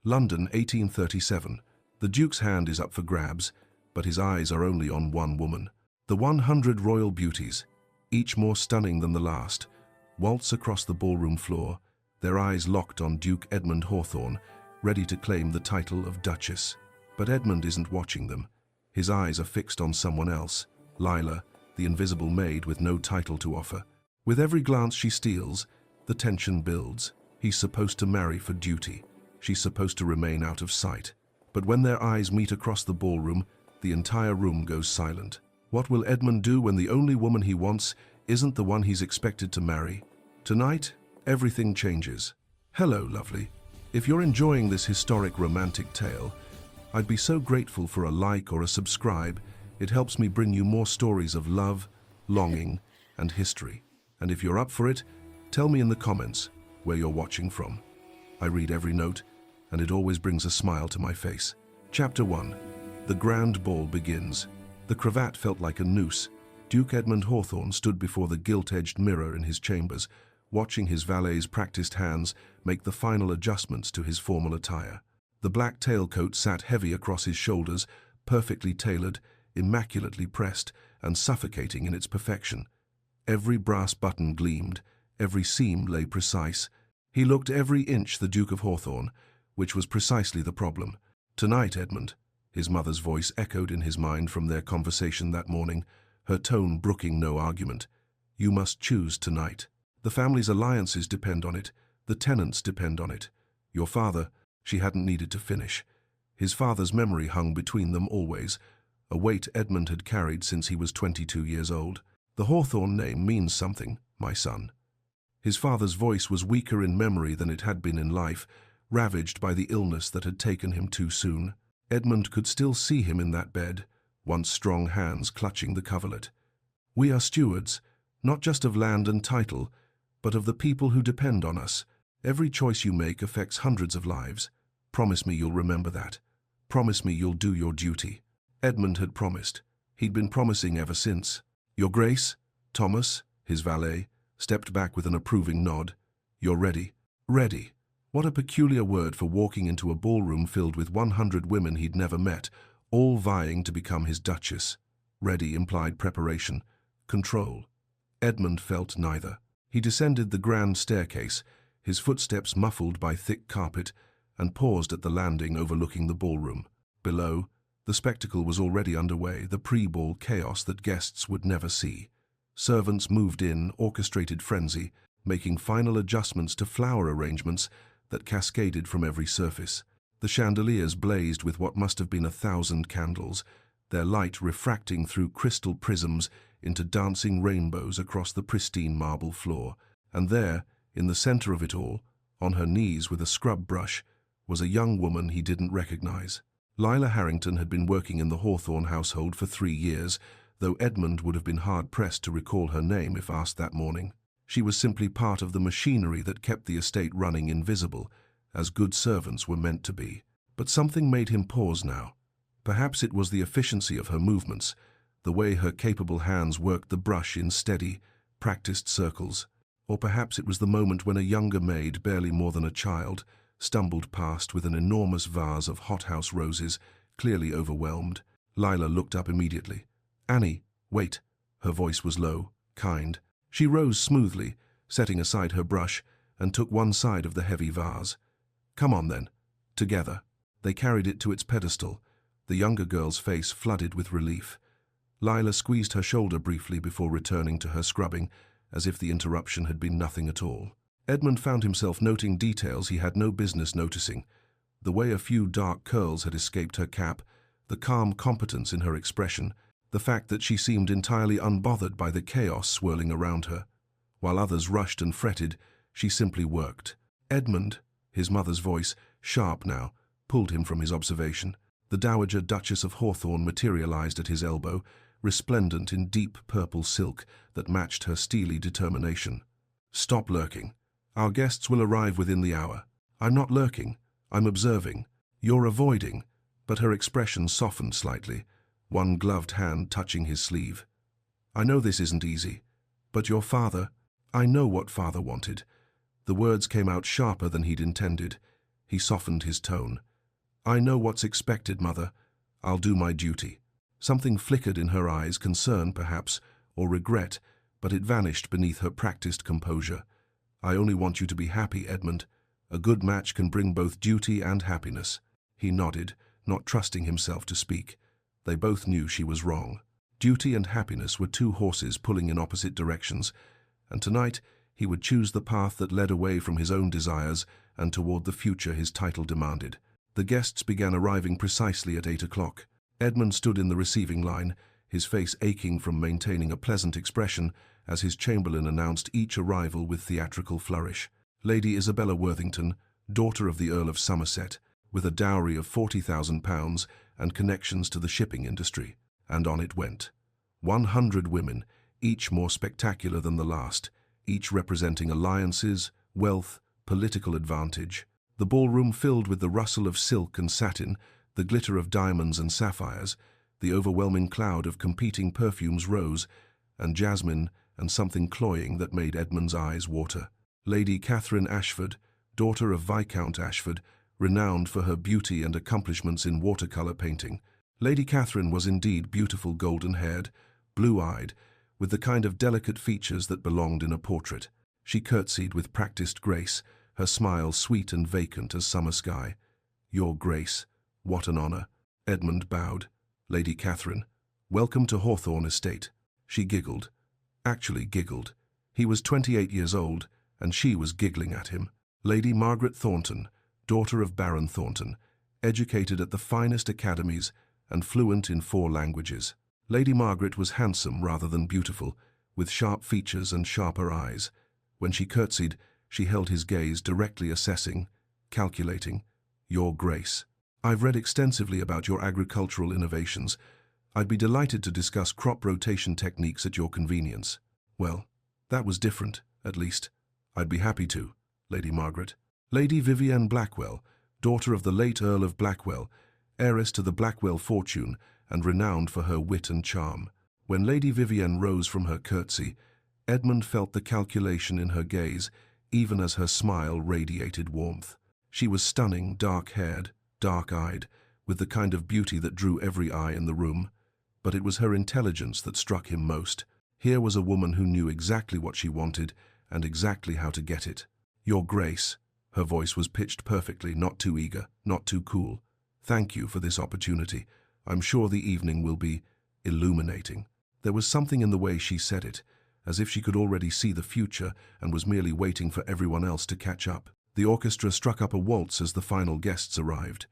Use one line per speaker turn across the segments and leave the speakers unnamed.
London, 1837. The Duke's hand is up for grabs, but his eyes are only on one woman. The 100 royal beauties, each more stunning than the last, waltz across the ballroom floor, their eyes locked on Duke Edmund Hawthorne, ready to claim the title of Duchess. But Edmund isn't watching them. His eyes are fixed on someone else, Lila, the invisible maid with no title to offer. With every glance she steals, the tension builds. He's supposed to marry for duty. She's supposed to remain out of sight. But when their eyes meet across the ballroom, the entire room goes silent. What will Edmund do when the only woman he wants isn't the one he's expected to marry? Tonight, everything changes. Hello, lovely. If you're enjoying this historic romantic tale, I'd be so grateful for a like or a subscribe. It helps me bring you more stories of love, longing, and history. And if you're up for it, tell me in the comments where you're watching from. I read every note, and it always brings a smile to my face. Chapter 1. The grand ball begins. The cravat felt like a noose. Duke Edmund Hawthorne stood before the gilt-edged mirror in his chambers, watching his valet's practiced hands make the final adjustments to his formal attire. The black tailcoat sat heavy across his shoulders, perfectly tailored, immaculately pressed, and suffocating in its perfection. Every brass button gleamed, every seam lay precise. He looked every inch the Duke of Hawthorne, which was precisely the problem. "Tonight, Edmund," his mother's voice echoed in his mind from their conversation that morning, her tone brooking no argument. "You must choose tonight. The family's alliances depend on it. The tenants depend on it. Your father," she hadn't needed to finish. His father's memory hung between them always, a weight Edmund had carried since he was 22 years old. "The Hawthorne name means something, my son." His father's voice was weaker in memory than it had been in life, ravaged by the illness that had taken him too soon. Edmund could still see him in that bed, once strong hands clutching the coverlet. "We are stewards, not just of land and title, but of the people who depend on us. Every choice you make affects hundreds of lives. Promise me you'll remember that. Promise me you'll do your duty." Edmund had promised. He'd been promising ever since. "Your Grace," Thomas, his valet, stepped back with an approving nod. "You're ready." Ready. What a peculiar word for walking into a ballroom filled with 100 women he'd never met, all vying to become his duchess. Ready implied preparation, control. Edmund felt neither. He descended the grand staircase, his footsteps muffled by thick carpet, and paused at the landing overlooking the ballroom. Below, the spectacle was already underway, the pre-ball chaos that guests would never see. Servants moved in, orchestrated frenzy, making final adjustments to flower arrangements that cascaded from every surface. The chandeliers blazed with what must have been 1,000 candles, their light refracting through crystal prisms into dancing rainbows across the pristine marble floor. And there, in the center of it all, on her knees with a scrub brush, was a young woman he didn't recognize. Lila Harrington had been working in the Hawthorne household for 3 years, though Edmund would have been hard-pressed to recall her name if asked that morning. She was simply part of the machinery that kept the estate running invisible, as good servants were meant to be. But something made him pause now. Perhaps it was the efficiency of her movements, the way her capable hands worked the brush in steady, practiced circles. Or perhaps it was the moment when a younger maid, barely more than a child, stumbled past with an enormous vase of hothouse roses, clearly overwhelmed. Lila looked up immediately. "Annie, wait." Her voice was low, kind. She rose smoothly, setting aside her brush, and took one side of the heavy vase. "Come on then." Together, they carried it to its pedestal, the younger girl's face flooded with relief. Lila squeezed her shoulder briefly before returning to her scrubbing, as if the interruption had been nothing at all. Edmund found himself noting details he had no business noticing. The way a few dark curls had escaped her cap, the calm competence in her expression, the fact that she seemed entirely unbothered by the chaos swirling around her. While others rushed and fretted, she simply worked. "Edmund," his mother's voice, sharp now, pulled him from his observation. The Dowager Duchess of Hawthorne materialized at his elbow, resplendent in deep purple silk that matched her steely determination. "Stop lurking. Our guests will arrive within the hour." "I'm not lurking. I'm observing." "You're avoiding." But her expression softened slightly, one gloved hand touching his sleeve. "I know this isn't easy, but your father—" "I know what father wanted." The words came out sharper than he'd intended. He softened his tone. "I know what's expected, Mother. I'll do my duty." Something flickered in her eyes, concern perhaps, or regret, but it vanished beneath her practiced composure. "I only want you to be happy, Edmund. A good match can bring both duty and happiness." He nodded, not trusting himself to speak. They both knew she was wrong. Duty and happiness were two horses pulling in opposite directions, and tonight he would choose the path that led away from his own desires and toward the future his title demanded. The guests began arriving precisely at 8 o'clock. Edmund stood in the receiving line, his face aching from maintaining a pleasant expression as his chamberlain announced each arrival with theatrical flourish. Lady Isabella Worthington, daughter of the Earl of Somerset, with a dowry of £40,000 and connections to the shipping industry. And on it went. 100 women, each more spectacular than the last, each representing alliances, wealth, political advantage. The ballroom filled with the rustle of silk and satin, the glitter of diamonds and sapphires, the overwhelming cloud of competing perfumes rose, and jasmine and something cloying that made Edmund's eyes water. Lady Catherine Ashford, daughter of Viscount Ashford, renowned for her beauty and accomplishments in watercolor painting. Lady Catherine was indeed beautiful, golden-haired, blue-eyed, with the kind of delicate features that belonged in a portrait. She curtsied with practiced grace, her smile sweet and vacant as summer sky. "Your Grace, what an honor." Edmund bowed. "Lady Catherine, welcome to Hawthorne Estate." She giggled. Actually giggled. He was 28 years old, and she was giggling at him. Lady Margaret Thornton, daughter of Baron Thornton, educated at the finest academies and fluent in 4 languages. Lady Margaret was handsome rather than beautiful, with sharp features and sharper eyes. When she curtsied, she held his gaze directly assessing, calculating. "Your Grace, I've read extensively about your agricultural innovations. I'd be delighted to discuss crop rotation techniques at your convenience." Well, that was different, at least. "I'd be happy to, Lady Margaret." Lady Vivienne Blackwell, daughter of the late Earl of Blackwell, heiress to the Blackwell fortune and renowned for her wit and charm. When Lady Vivienne rose from her curtsy, Edmund felt the calculation in her gaze, even as her smile radiated warmth. She was stunning, dark-haired, dark-eyed, with the kind of beauty that drew every eye in the room. But it was her intelligence that struck him most. Here was a woman who knew exactly what she wanted and exactly how to get it. "Your Grace." Her voice was pitched perfectly, not too eager, not too cool. "Thank you for this opportunity. I'm sure the evening will be illuminating." There was something in the way she said it, as if she could already see the future and was merely waiting for everyone else to catch up. The orchestra struck up a waltz as the final guests arrived.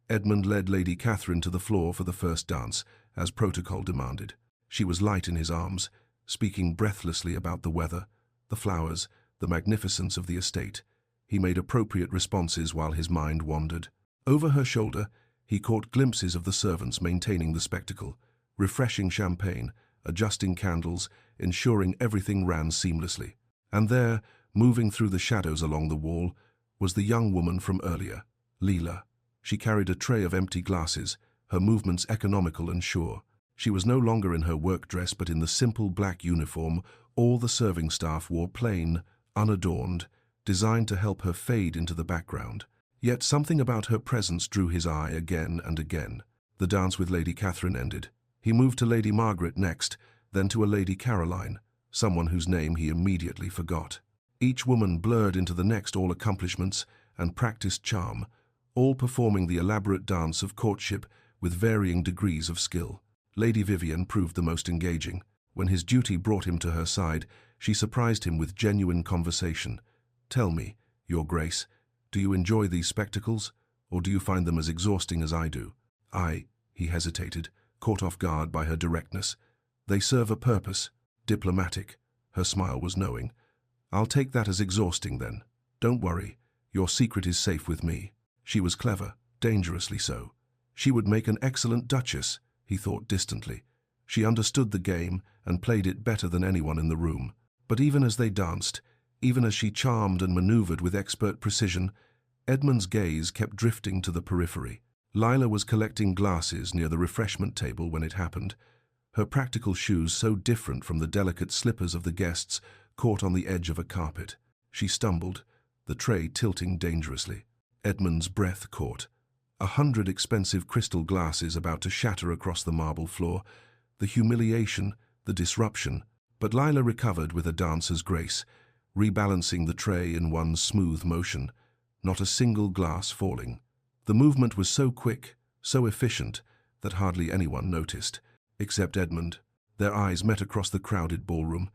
Edmund led Lady Catherine to the floor for the first dance, as protocol demanded. She was light in his arms, speaking breathlessly about the weather, the flowers, the magnificence of the estate. He made appropriate responses while his mind wandered. Over her shoulder, he caught glimpses of the servants maintaining the spectacle, refreshing champagne, adjusting candles, ensuring everything ran seamlessly. And there, moving through the shadows along the wall, was the young woman from earlier, Leela. She carried a tray of empty glasses, her movements economical and sure. She was no longer in her work dress but in the simple black uniform all the serving staff wore, plain, unadorned, designed to help her fade into the background. Yet something about her presence drew his eye again and again. The dance with Lady Catherine ended. He moved to Lady Margaret next, then to a Lady Caroline, someone whose name he immediately forgot. Each woman blurred into the next, all accomplishments and practiced charm, all performing the elaborate dance of courtship with varying degrees of skill. Lady Vivienne proved the most engaging. When his duty brought him to her side, she surprised him with genuine conversation. "Tell me, Your Grace, do you enjoy these spectacles, or do you find them as exhausting as I do?" He hesitated, caught off guard by her directness. "They serve a purpose, diplomatic." Her smile was knowing. "I'll take that as exhausting then. Don't worry, your secret is safe with me." She was clever, dangerously so. She would make an excellent duchess, he thought distantly. She understood the game and played it better than anyone in the room. But even as they danced, even as she charmed and maneuvered with expert precision, Edmund's gaze kept drifting to the periphery. Lila was collecting glasses near the refreshment table when it happened. Her practical shoes, so different from the delicate slippers of the guests, caught on the edge of a carpet. She stumbled, the tray tilting dangerously. Edmund's breath caught. 100 expensive crystal glasses about to shatter across the marble floor. The humiliation, the disruption. But Lila recovered with a dancer's grace, rebalancing the tray in one smooth motion, not a single glass falling. The movement was so quick, so efficient, that hardly anyone noticed, except Edmund. Their eyes met across the crowded ballroom,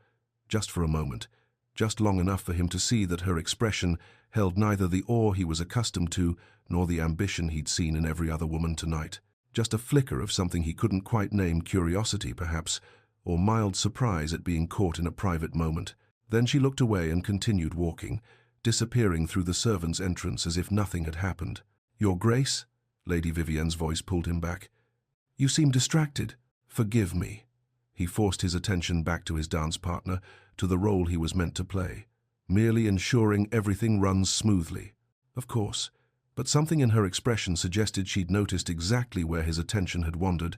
just for a moment, just long enough for him to see that her expression held neither the awe he was accustomed to nor the ambition he'd seen in every other woman tonight. Just a flicker of something he couldn't quite name, curiosity perhaps, or mild surprise at being caught in a private moment. Then she looked away and continued walking, disappearing through the servants' entrance as if nothing had happened. "Your Grace?" Lady Vivienne's voice pulled him back. "You seem distracted. Forgive me." He forced his attention back to his dance partner, to the role he was meant to play, merely ensuring everything runs smoothly. Of course, but something in her expression suggested she'd noticed exactly where his attention had wandered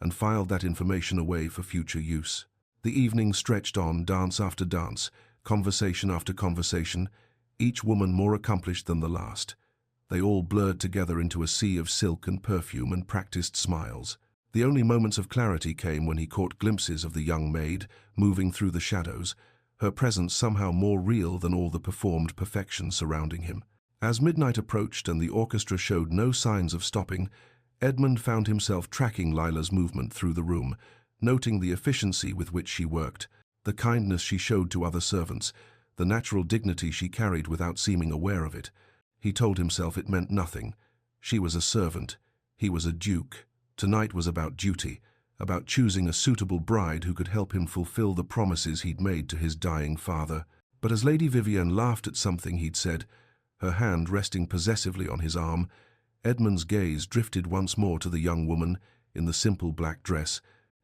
and filed that information away for future use. The evening stretched on, dance after dance, conversation after conversation, each woman more accomplished than the last. They all blurred together into a sea of silk and perfume and practiced smiles. The only moments of clarity came when he caught glimpses of the young maid moving through the shadows, her presence somehow more real than all the performed perfection surrounding him. As midnight approached and the orchestra showed no signs of stopping, Edmund found himself tracking Lila's movement through the room, noting the efficiency with which she worked, the kindness she showed to other servants, the natural dignity she carried without seeming aware of it. He told himself it meant nothing. She was a servant. He was a duke. Tonight was about duty, about choosing a suitable bride who could help him fulfill the promises he'd made to his dying father. But as Lady Vivienne laughed at something he'd said, her hand resting possessively on his arm, Edmund's gaze drifted once more to the young woman in the simple black dress,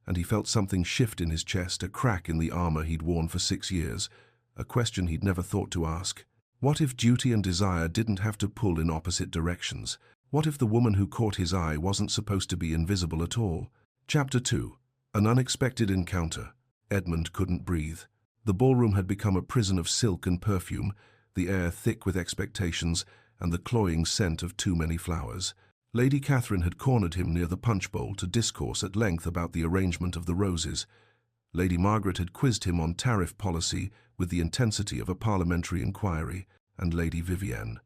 and he felt something shift in his chest, a crack in the armor he'd worn for 6 years, a question he'd never thought to ask. What if duty and desire didn't have to pull in opposite directions? What if the woman who caught his eye wasn't supposed to be invisible at all? Chapter 2. An unexpected encounter. Edmund couldn't breathe. The ballroom had become a prison of silk and perfume, the air thick with expectations and the cloying scent of too many flowers. Lady Catherine had cornered him near the punch bowl to discourse at length about the arrangement of the roses. Lady Margaret had quizzed him on tariff policy with the intensity of a parliamentary inquiry, and Lady Vivienne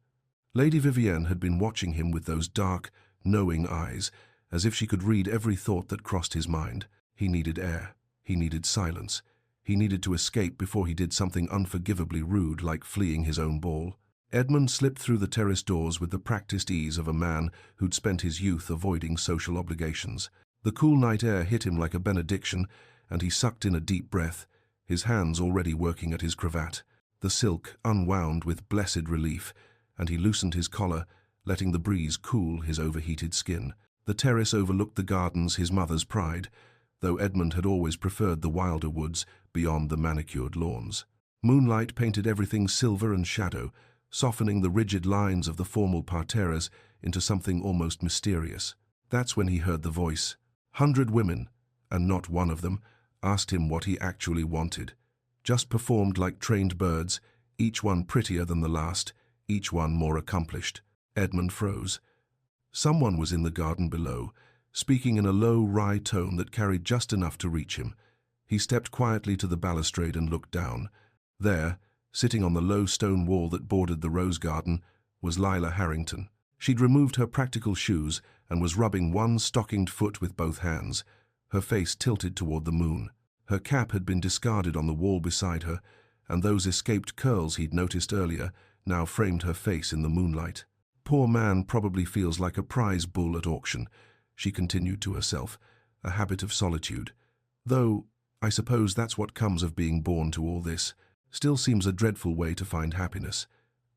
had been watching him with those dark, knowing eyes, as if she could read every thought that crossed his mind. He needed air. He needed silence. He needed to escape before he did something unforgivably rude like fleeing his own ball. Edmund slipped through the terrace doors with the practiced ease of a man who'd spent his youth avoiding social obligations. The cool night air hit him like a benediction, and he sucked in a deep breath, his hands already working at his cravat. The silk unwound with blessed relief, and he loosened his collar, letting the breeze cool his overheated skin. The terrace overlooked the gardens, his mother's pride, though Edmund had always preferred the wilder woods beyond the manicured lawns. Moonlight painted everything silver and shadow, softening the rigid lines of the formal parterres into something almost mysterious. That's when he heard the voice. 100 women, and not one of them, asked him what he actually wanted. Just performed like trained birds, each one prettier than the last, each one more accomplished. Edmund froze. Someone was in the garden below, speaking in a low, wry tone that carried just enough to reach him. He stepped quietly to the balustrade and looked down. There, sitting on the low stone wall that bordered the rose garden, was Lila Harrington. She'd removed her practical shoes and was rubbing one stockinged foot with both hands, her face tilted toward the moon. Her cap had been discarded on the wall beside her, and those escaped curls he'd noticed earlier now framed her face in the moonlight. Poor man probably feels like a prize bull at auction, she continued to herself, a habit of solitude. Though, I suppose that's what comes of being born to all this. Still seems a dreadful way to find happiness.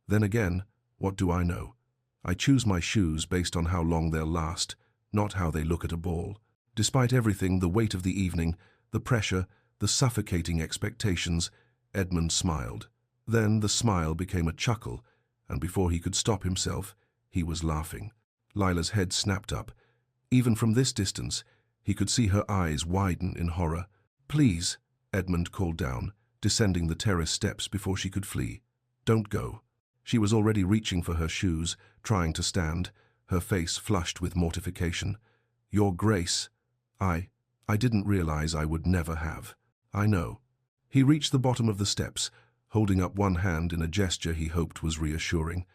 Then again, what do I know? I choose my shoes based on how long they'll last, not how they look at a ball. Despite everything, the weight of the evening, the pressure, the suffocating expectations, Edmund smiled. Then the smile became a chuckle, and before he could stop himself, he was laughing. Lila's head snapped up. Even from this distance, he could see her eyes widen in horror. "Please," Edmund called down, descending the terrace steps before she could flee. "Don't go." She was already reaching for her shoes, trying to stand, her face flushed with mortification. "Your Grace, I didn't realize I would never have." "I know." He reached the bottom of the steps, holding up one hand in a gesture he hoped was reassuring.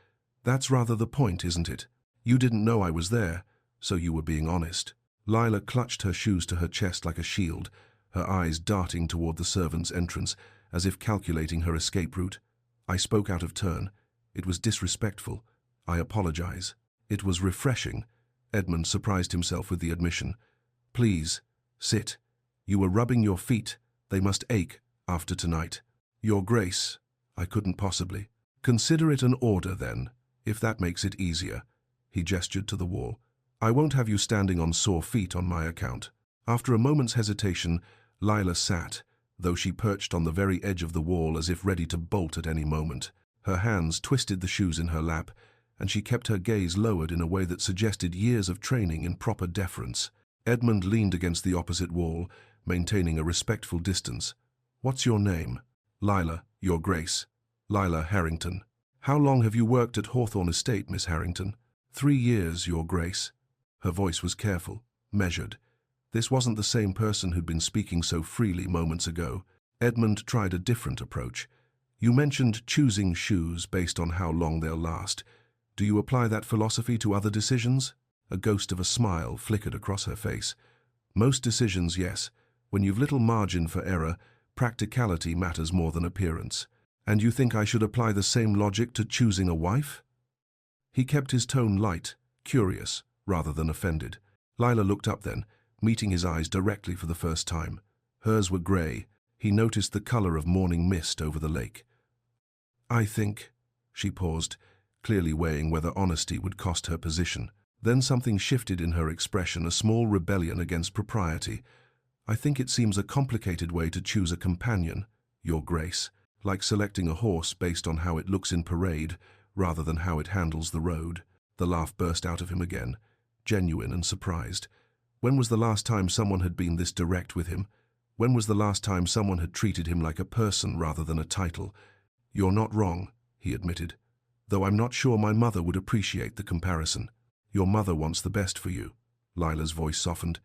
"That's rather the point, isn't it? You didn't know I was there, so you were being honest." Lila clutched her shoes to her chest like a shield, her eyes darting toward the servants' entrance, as if calculating her escape route. "I spoke out of turn. It was disrespectful. I apologize." It was refreshing. Edmund surprised himself with the admission. "Please, sit. You were rubbing your feet. They must ache after tonight." "Your Grace, I couldn't possibly." "Consider it an order, then, if that makes it easier." He gestured to the wall. "I won't have you standing on sore feet on my account." After a moment's hesitation, Lila sat, though she perched on the very edge of the wall as if ready to bolt at any moment. Her hands twisted the shoes in her lap, and she kept her gaze lowered in a way that suggested years of training in proper deference. Edmund leaned against the opposite wall, maintaining a respectful distance. "What's your name?" "Lila, Your Grace. Lila Harrington." "How long have you worked at Hawthorne Estate, Miss Harrington?" 3 years, Your Grace." Her voice was careful, measured. This wasn't the same person who'd been speaking so freely moments ago. Edmund tried a different approach. "You mentioned choosing shoes based on how long they'll last. Do you apply that philosophy to other decisions?" A ghost of a smile flickered across her face. "Most decisions, yes. When you've little margin for error, practicality matters more than appearance." "And you think I should apply the same logic to choosing a wife?" He kept his tone light, curious, rather than offended. Lila looked up then, meeting his eyes directly for the first time. Hers were grey. He noticed the color of morning mist over the lake. "I think—" She paused, clearly weighing whether honesty would cost her position. Then something shifted in her expression, a small rebellion against propriety. "I think it seems a complicated way to choose a companion, Your Grace, like selecting a horse based on how it looks in parade, rather than how it handles the road." The laugh burst out of him again, genuine and surprised. When was the last time someone had been this direct with him? When was the last time someone had treated him like a person rather than a title? "You're not wrong," he admitted, "though I'm not sure my mother would appreciate the comparison." "Your mother wants the best for you." Lila's voice softened.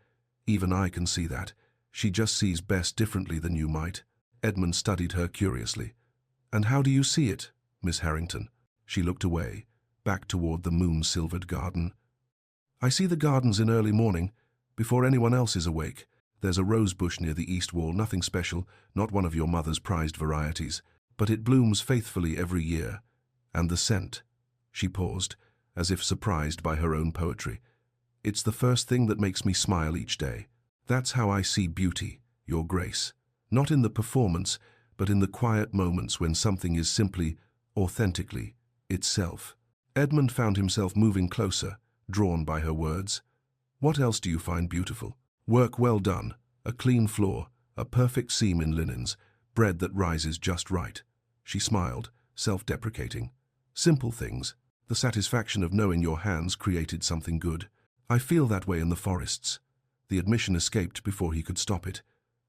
"Even I can see that. She just sees best differently than you might." Edmund studied her curiously. "And how do you see it, Miss Harrington?" She looked away, back toward the moon-silvered garden. "I see the gardens in early morning, before anyone else is awake. There's a rose bush near the east wall, nothing special, not one of your mother's prized varieties, but it blooms faithfully every year. And the scent." She paused, as if surprised by her own poetry. "It's the first thing that makes me smile each day. That's how I see beauty, Your Grace. Not in the performance, but in the quiet moments when something is simply, authentically, itself." Edmund found himself moving closer, drawn by her words. "What else do you find beautiful?" "Work well done, a clean floor, a perfect seam in linens, bread that rises just right." She smiled, self-deprecating. "Simple things. The satisfaction of knowing your hands created something good. I feel that way in the forests." The admission escaped before he could stop it.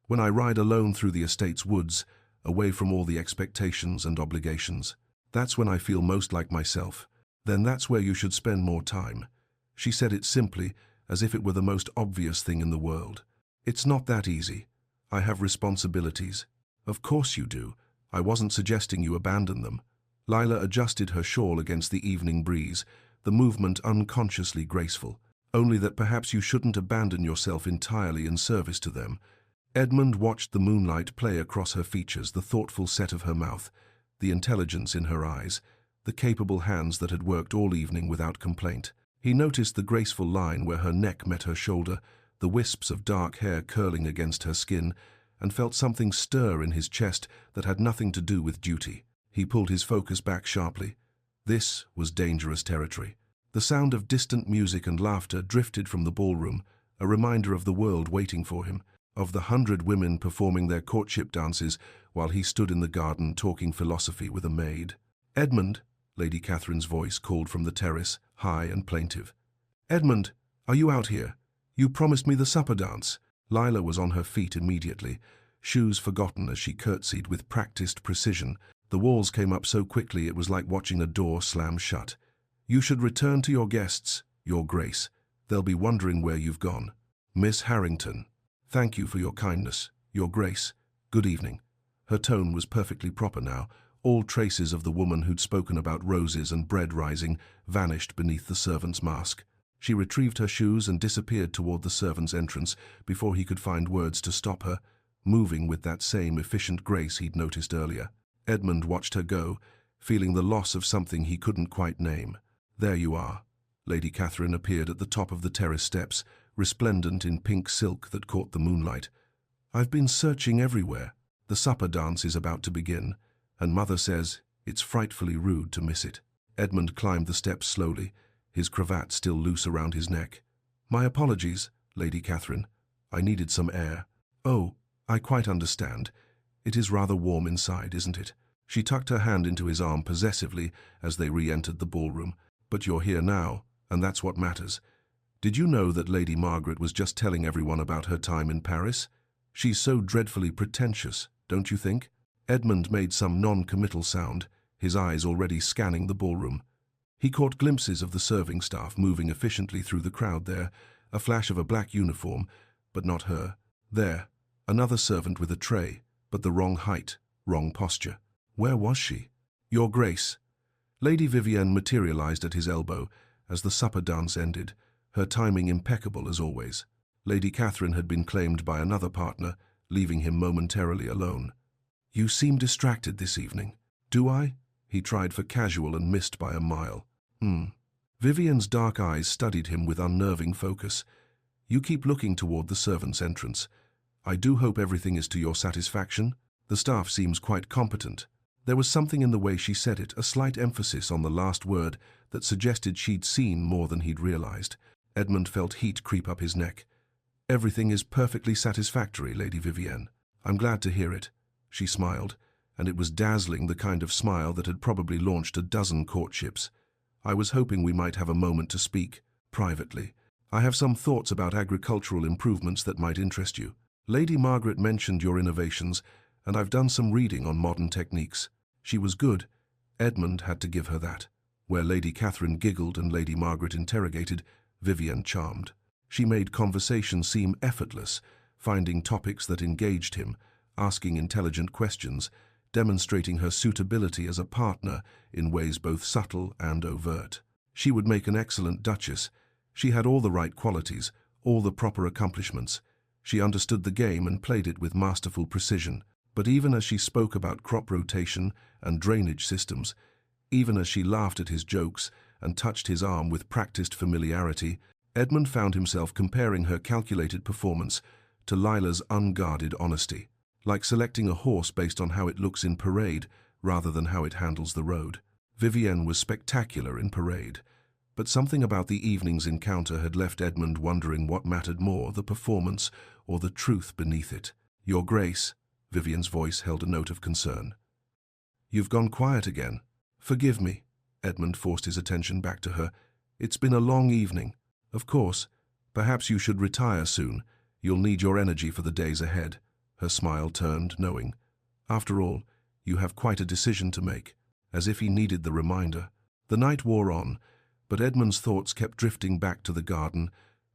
"When I ride alone through the estate's woods, away from all the expectations and obligations. That's when I feel most like myself. Then that's where you should spend more time." She said it simply, as if it were the most obvious thing in the world. "It's not that easy. I have responsibilities." "Of course you do. I wasn't suggesting you abandon them." Lila adjusted her shawl against the evening breeze, the movement unconsciously graceful. "Only that perhaps you shouldn't abandon yourself entirely in service to them." Edmund watched the moonlight play across her features, the thoughtful set of her mouth, the intelligence in her eyes, the capable hands that had worked all evening without complaint. He noticed the graceful line where her neck met her shoulder, the wisps of dark hair curling against her skin, and felt something stir in his chest that had nothing to do with duty. He pulled his focus back sharply. This was dangerous territory. The sound of distant music and laughter drifted from the ballroom, a reminder of the world waiting for him, of the 100 women performing their courtship dances while he stood in the garden talking philosophy with a maid. "Edmund," Lady Catherine's voice called from the terrace, high and plaintive. "Edmund, are you out here? You promised me the supper dance." Lila was on her feet immediately, shoes forgotten as she curtsied with practiced precision, The walls came up so quickly it was like watching a door slam shut. "You should return to your guests, Your Grace. They'll be wondering where you've gone." "Miss Harrington, thank you for your kindness, Your Grace. Good evening." Her tone was perfectly proper now. All traces of the woman who'd spoken about roses and bread rising vanished beneath the servant's mask. She retrieved her shoes and disappeared toward the servant's entrance before he could find words to stop her, moving with that same efficient grace he'd noticed earlier. Edmund watched her go, feeling the loss of something he couldn't quite name. "There you are." Lady Catherine appeared at the top of the terrace steps, resplendent in pink silk that caught the moonlight. "I've been searching everywhere. The supper dance is about to begin, and Mother says it's frightfully rude to miss it." Edmund climbed the steps slowly, his cravat still loose around his neck. "My apologies, Lady Catherine. I needed some air." "Oh, I quite understand. It is rather warm inside, isn't it?" She tucked her hand into his arm possessively as they re-entered the ballroom. "But you're here now, and that's what matters. Did you know that Lady Margaret was just telling everyone about her time in Paris? She's so dreadfully pretentious, don't you think?" Edmund made some non-committal sound, his eyes already scanning the ballroom. He caught glimpses of the serving staff moving efficiently through the crowd there, a flash of a black uniform, but not her. There, another servant with a tray, but the wrong height, wrong posture. Where was she? "Your Grace." Lady Vivienne materialized at his elbow as the supper dance ended, her timing impeccable as always. Lady Catherine had been claimed by another partner, leaving him momentarily alone. "You seem distracted this evening." "Do I?" He tried for casual and missed by a mile. Vivienne's dark eyes studied him with unnerving focus. "You keep looking toward the servants' entrance. I do hope everything is to your satisfaction. The staff seems quite competent." There was something in the way she said it, a slight emphasis on the last word, that suggested she'd seen more than he'd realized. Edmund felt heat creep up his neck. "Everything is perfectly satisfactory, Lady Vivienne. I'm glad to hear it." She smiled, and it was dazzling, the kind of smile that had probably launched a dozen courtships. "I was hoping we might have a moment to speak, privately. I have some thoughts about agricultural improvements that might interest you. Lady Margaret mentioned your innovations, and I've done some reading on modern techniques." She was good. Edmund had to give her that. Where Lady Catherine giggled and Lady Margaret interrogated, Vivienne charmed. She made conversation seem effortless, finding topics that engaged him, asking intelligent questions, demonstrating her suitability as a partner in ways both subtle and overt. She would make an excellent duchess. She had all the right qualities, all the proper accomplishments. She understood the game and played it with masterful precision. But even as she spoke about crop rotation and drainage systems, even as she laughed at his jokes and touched his arm with practiced familiarity, Edmund found himself comparing her calculated performance to Lila's unguarded honesty, like selecting a horse based on how it looks in parade rather than how it handles the road. Vivienne was spectacular in parade, but something about the evening's encounter had left Edmund wondering what mattered more, the performance or the truth beneath it. "Your Grace," Vivienne's voice held a note of concern. "You've gone quiet again." "Forgive me." Edmund forced his attention back to her. "It's been a long evening." "Of course. Perhaps you should retire soon. You'll need your energy for the days ahead." Her smile turned, knowing. "After all, you have quite a decision to make," as if he needed the reminder. The night wore on, but Edmund's thoughts kept drifting back to the garden,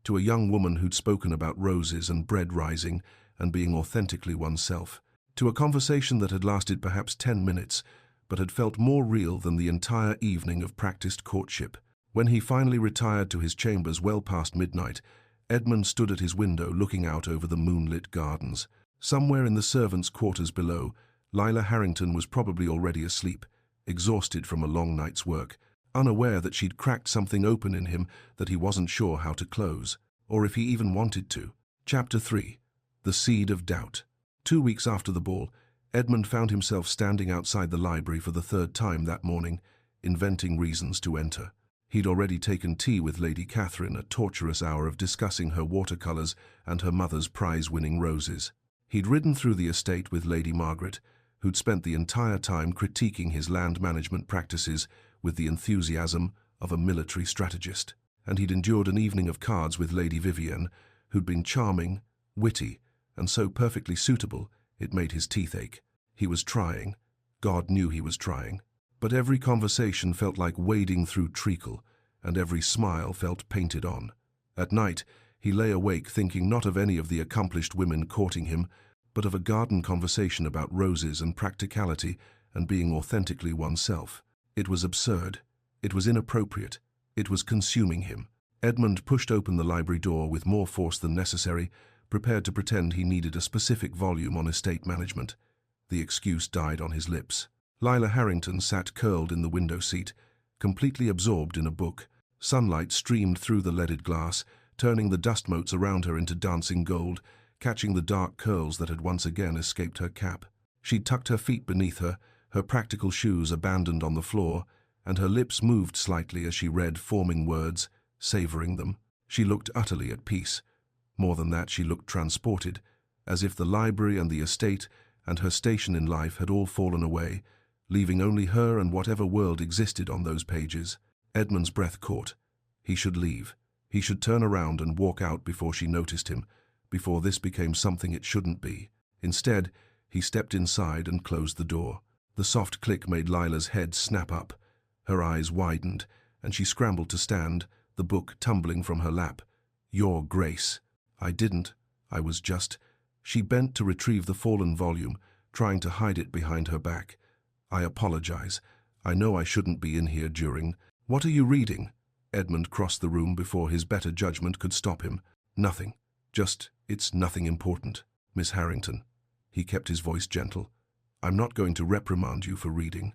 to a young woman who'd spoken about roses and bread rising and being authentically oneself, to a conversation that had lasted perhaps 10 minutes, but had felt more real than the entire evening of practiced courtship. When he finally retired to his chambers well past midnight, Edmund stood at his window looking out over the moonlit gardens. Somewhere in the servants' quarters below, Lila Harrington was probably already asleep, exhausted from a long night's work, unaware that she'd cracked something open in him that he wasn't sure how to close, or if he even wanted to. Chapter 3. The Seed of Doubt. 2 weeks after the ball, Edmund found himself standing outside the library for the third time that morning, inventing reasons to enter. He'd already taken tea with Lady Catherine, a torturous hour of discussing her watercolors and her mother's prize-winning roses. He'd ridden through the estate with Lady Margaret, who'd spent the entire time critiquing his land management practices with the enthusiasm of a military strategist. And he'd endured an evening of cards with Lady Vivienne, who'd been charming, witty, and so perfectly suitable it made his teeth ache. He was trying, God knew he was trying. But every conversation felt like wading through treacle, and every smile felt painted on. At night, he lay awake thinking not of any of the accomplished women courting him, but of a garden conversation about roses and practicality and being authentically oneself. It was absurd. It was inappropriate. It was consuming him. Edmund pushed open the library door with more force than necessary, prepared to pretend he needed a specific volume on estate management. The excuse died on his lips. Lila Harrington sat curled in the window seat, completely absorbed in a book. Sunlight streamed through the leaded glass, turning the dust motes around her into dancing gold, catching the dark curls that had once again escaped her cap. She tucked her feet beneath her practical shoes abandoned on the floor, and her lips moved slightly as she read, forming words, savoring them. She looked utterly at peace. More than that, she looked transported, as if the library and the estate and her station in life had all fallen away, leaving only her and whatever world existed on those pages. Edmund's breath caught. He should leave. He should turn around and walk out before she noticed him, before this became something it shouldn't be. Instead, he stepped inside and closed the door. The soft click made Lila's head snap up. Her eyes widened, and she scrambled to stand, the book tumbling from her lap. "Your Grace." "I didn't. I was just—" She bent to retrieve the fallen volume, trying to hide it behind her back. "I apologize. I know I shouldn't be in here during—" "What are you reading?" Edmund crossed the room before his better judgment could stop him. "Nothing. It's nothing important, Miss Harrington." He kept his voice gentle. "I'm not going to reprimand you for reading.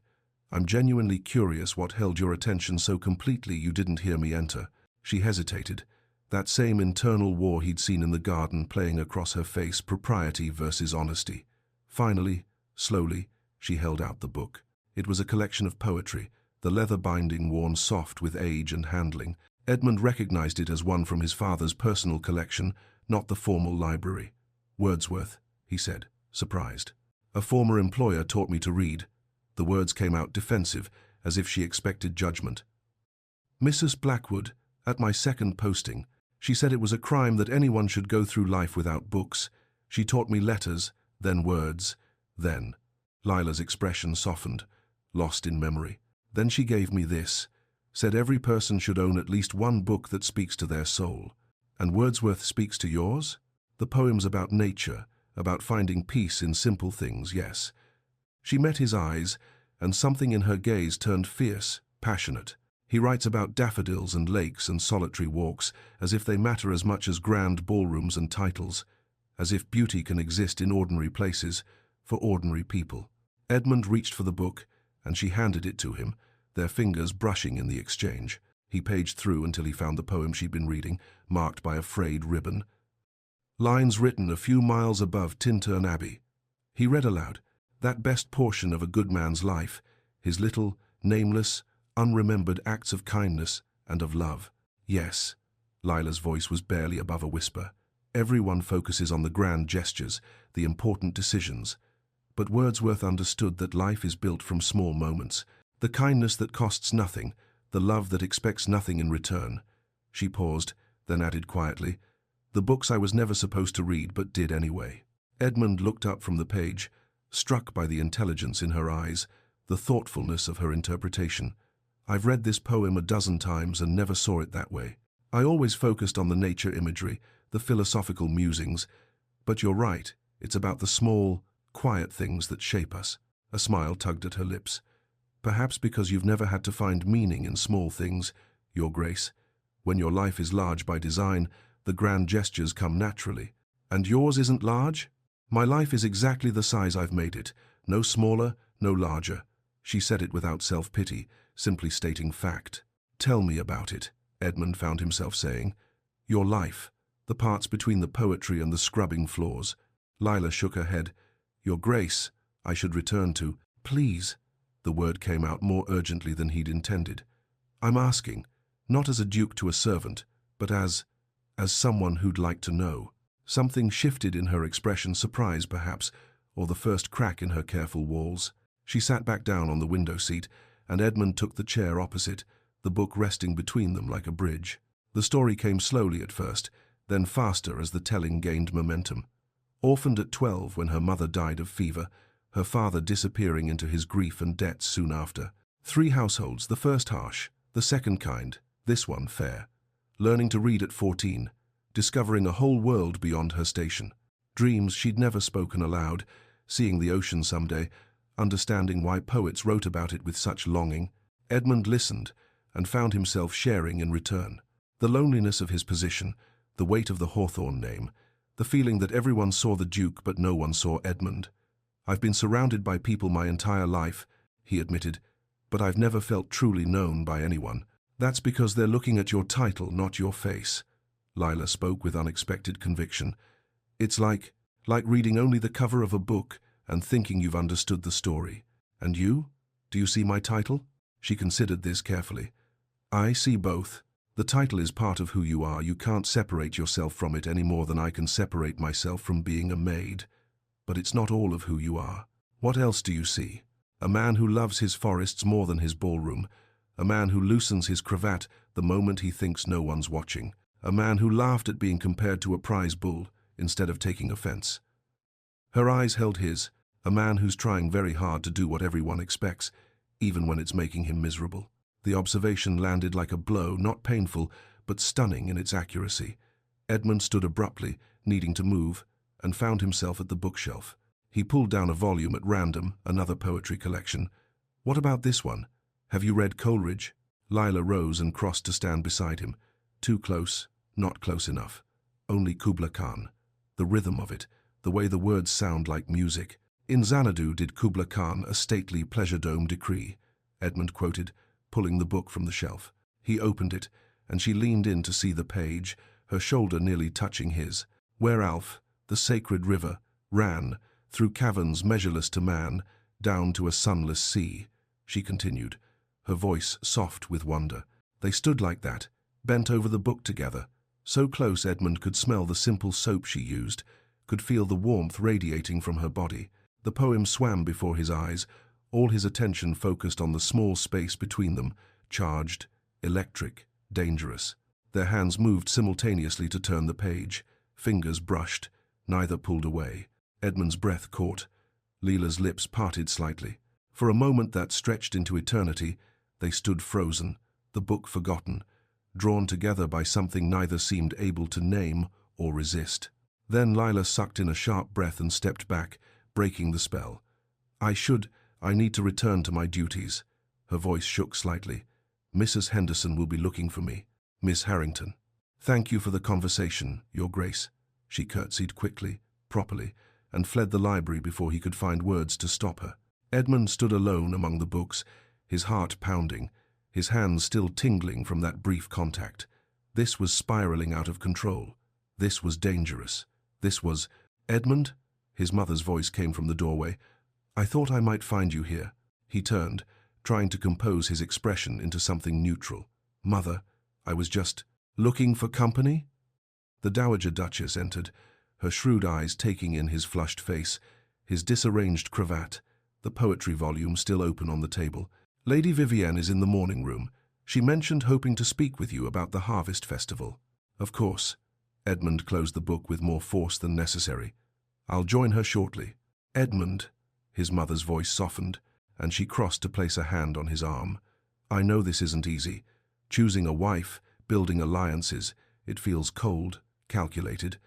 I'm genuinely curious what held your attention so completely you didn't hear me enter." She hesitated. That same internal war he'd seen in the garden playing across her face, propriety versus honesty. Finally, slowly, she held out the book. It was a collection of poetry, the leather binding worn soft with age and handling. Edmund recognized it as one from his father's personal collection, not the formal library. "Wordsworth," he said, surprised. "A former employer taught me to read." The words came out defensive, as if she expected judgment. "Mrs. Blackwood, at my second posting, she said it was a crime that anyone should go through life without books. She taught me letters, then words, then—" Lila's expression softened, lost in memory. "Then she gave me this, said every person should own at least one book that speaks to their soul. And Wordsworth speaks to yours? The poem's about nature, about finding peace in simple things, yes." She met his eyes, and something in her gaze turned fierce, passionate. "He writes about daffodils and lakes and solitary walks, as if they matter as much as grand ballrooms and titles, as if beauty can exist in ordinary places, for ordinary people." Edmund reached for the book, and she handed it to him, their fingers brushing in the exchange. He paged through until he found the poem she'd been reading, marked by a frayed ribbon. "Lines written a few miles above Tintern Abbey." He read aloud, that best portion of a good man's life, his little, nameless, unremembered acts of kindness and of love. "Yes." Lila's voice was barely above a whisper. "Everyone focuses on the grand gestures, the important decisions. But Wordsworth understood that life is built from small moments, the kindness that costs nothing, the love that expects nothing in return." She paused, then added quietly, "The books I was never supposed to read but did anyway." Edmund looked up from the page, struck by the intelligence in her eyes, the thoughtfulness of her interpretation. "I've read this poem a dozen times and never saw it that way. I always focused on the nature imagery, the philosophical musings. But you're right, it's about the small, quiet things that shape us." A smile tugged at her lips. "Perhaps because you've never had to find meaning in small things, Your Grace. When your life is large by design, the grand gestures come naturally. And yours isn't large? My life is exactly the size I've made it, no smaller, no larger." She said it without self-pity, simply stating fact. "Tell me about it," Edmund found himself saying. "Your life, the parts between the poetry and the scrubbing floors." Lila shook her head. "Your Grace, I should return to—" "Please." The word came out more urgently than he'd intended. "I'm asking, not as a duke to a servant, but as someone who'd like to know." Something shifted in her expression, surprise perhaps, or the first crack in her careful walls. She sat back down on the window seat, and Edmund took the chair opposite, the book resting between them like a bridge. The story came slowly at first, then faster as the telling gained momentum. Orphaned at 12 when her mother died of fever, her father disappearing into his grief and debts soon after. 3 households, the first harsh, the second kind, this one fair. Learning to read at 14, discovering a whole world beyond her station. Dreams she'd never spoken aloud, seeing the ocean someday, understanding why poets wrote about it with such longing. Edmund listened and found himself sharing in return. The loneliness of his position, the weight of the Hawthorne name, the feeling that everyone saw the Duke but no one saw Edmund. "I've been surrounded by people my entire life," he admitted, "but I've never felt truly known by anyone." "That's because they're looking at your title, not your face," Lila spoke with unexpected conviction. "It's like reading only the cover of a book and thinking you've understood the story. And you? Do you see my title?" She considered this carefully. "I see both. The title is part of who you are. You can't separate yourself from it any more than I can separate myself from being a maid. But it's not all of who you are. What else do you see? A man who loves his forests more than his ballroom. A man who loosens his cravat the moment he thinks no one's watching. A man who laughed at being compared to a prize bull instead of taking offense." Her eyes held his, a man who's trying very hard to do what everyone expects, even when it's making him miserable. The observation landed like a blow, not painful, but stunning in its accuracy. Edmund stood abruptly, needing to move, and found himself at the bookshelf. He pulled down a volume at random, another poetry collection. "What about this one? Have you read Coleridge?" Lila rose and crossed to stand beside him. Too close, not close enough. Only Kubla Khan. The rhythm of it, the way the words sound like music. "In Xanadu did Kubla Khan a stately pleasure-dome decree," Edmund quoted, pulling the book from the shelf. He opened it, and she leaned in to see the page, her shoulder nearly touching his. "Where Alf, the sacred river, ran, through caverns measureless to man, down to a sunless sea," she continued, her voice soft with wonder. They stood like that, bent over the book together, so close Edmund could smell the simple soap she used, could feel the warmth radiating from her body. The poem swam before his eyes, all his attention focused on the small space between them, charged, electric, dangerous. Their hands moved simultaneously to turn the page. Fingers brushed, neither pulled away. Edmund's breath caught. Leela's lips parted slightly. For a moment that stretched into eternity, they stood frozen, the book forgotten, drawn together by something neither seemed able to name or resist. Then Lila sucked in a sharp breath and stepped back, breaking the spell. I need to return to my duties." Her voice shook slightly. "Mrs. Henderson will be looking for me. Miss Harrington." "Thank you for the conversation, Your Grace." She curtsied quickly, properly, and fled the library before he could find words to stop her. Edmund stood alone among the books, his heart pounding, his hands still tingling from that brief contact. This was spiraling out of control. This was dangerous. This was... "Edmund?" His mother's voice came from the doorway. "I thought I might find you here." He turned, trying to compose his expression into something neutral. "Mother, I was just looking for company?" The Dowager Duchess entered, her shrewd eyes taking in his flushed face, his disarranged cravat, the poetry volume still open on the table. "Lady Vivienne is in the morning room. She mentioned hoping to speak with you about the Harvest Festival." "Of course." Edmund closed the book with more force than necessary. "I'll join her shortly." "Edmund," his mother's voice softened, and she crossed to place a hand on his arm. "I know this isn't easy. Choosing a wife, building alliances, it feels cold, calculated.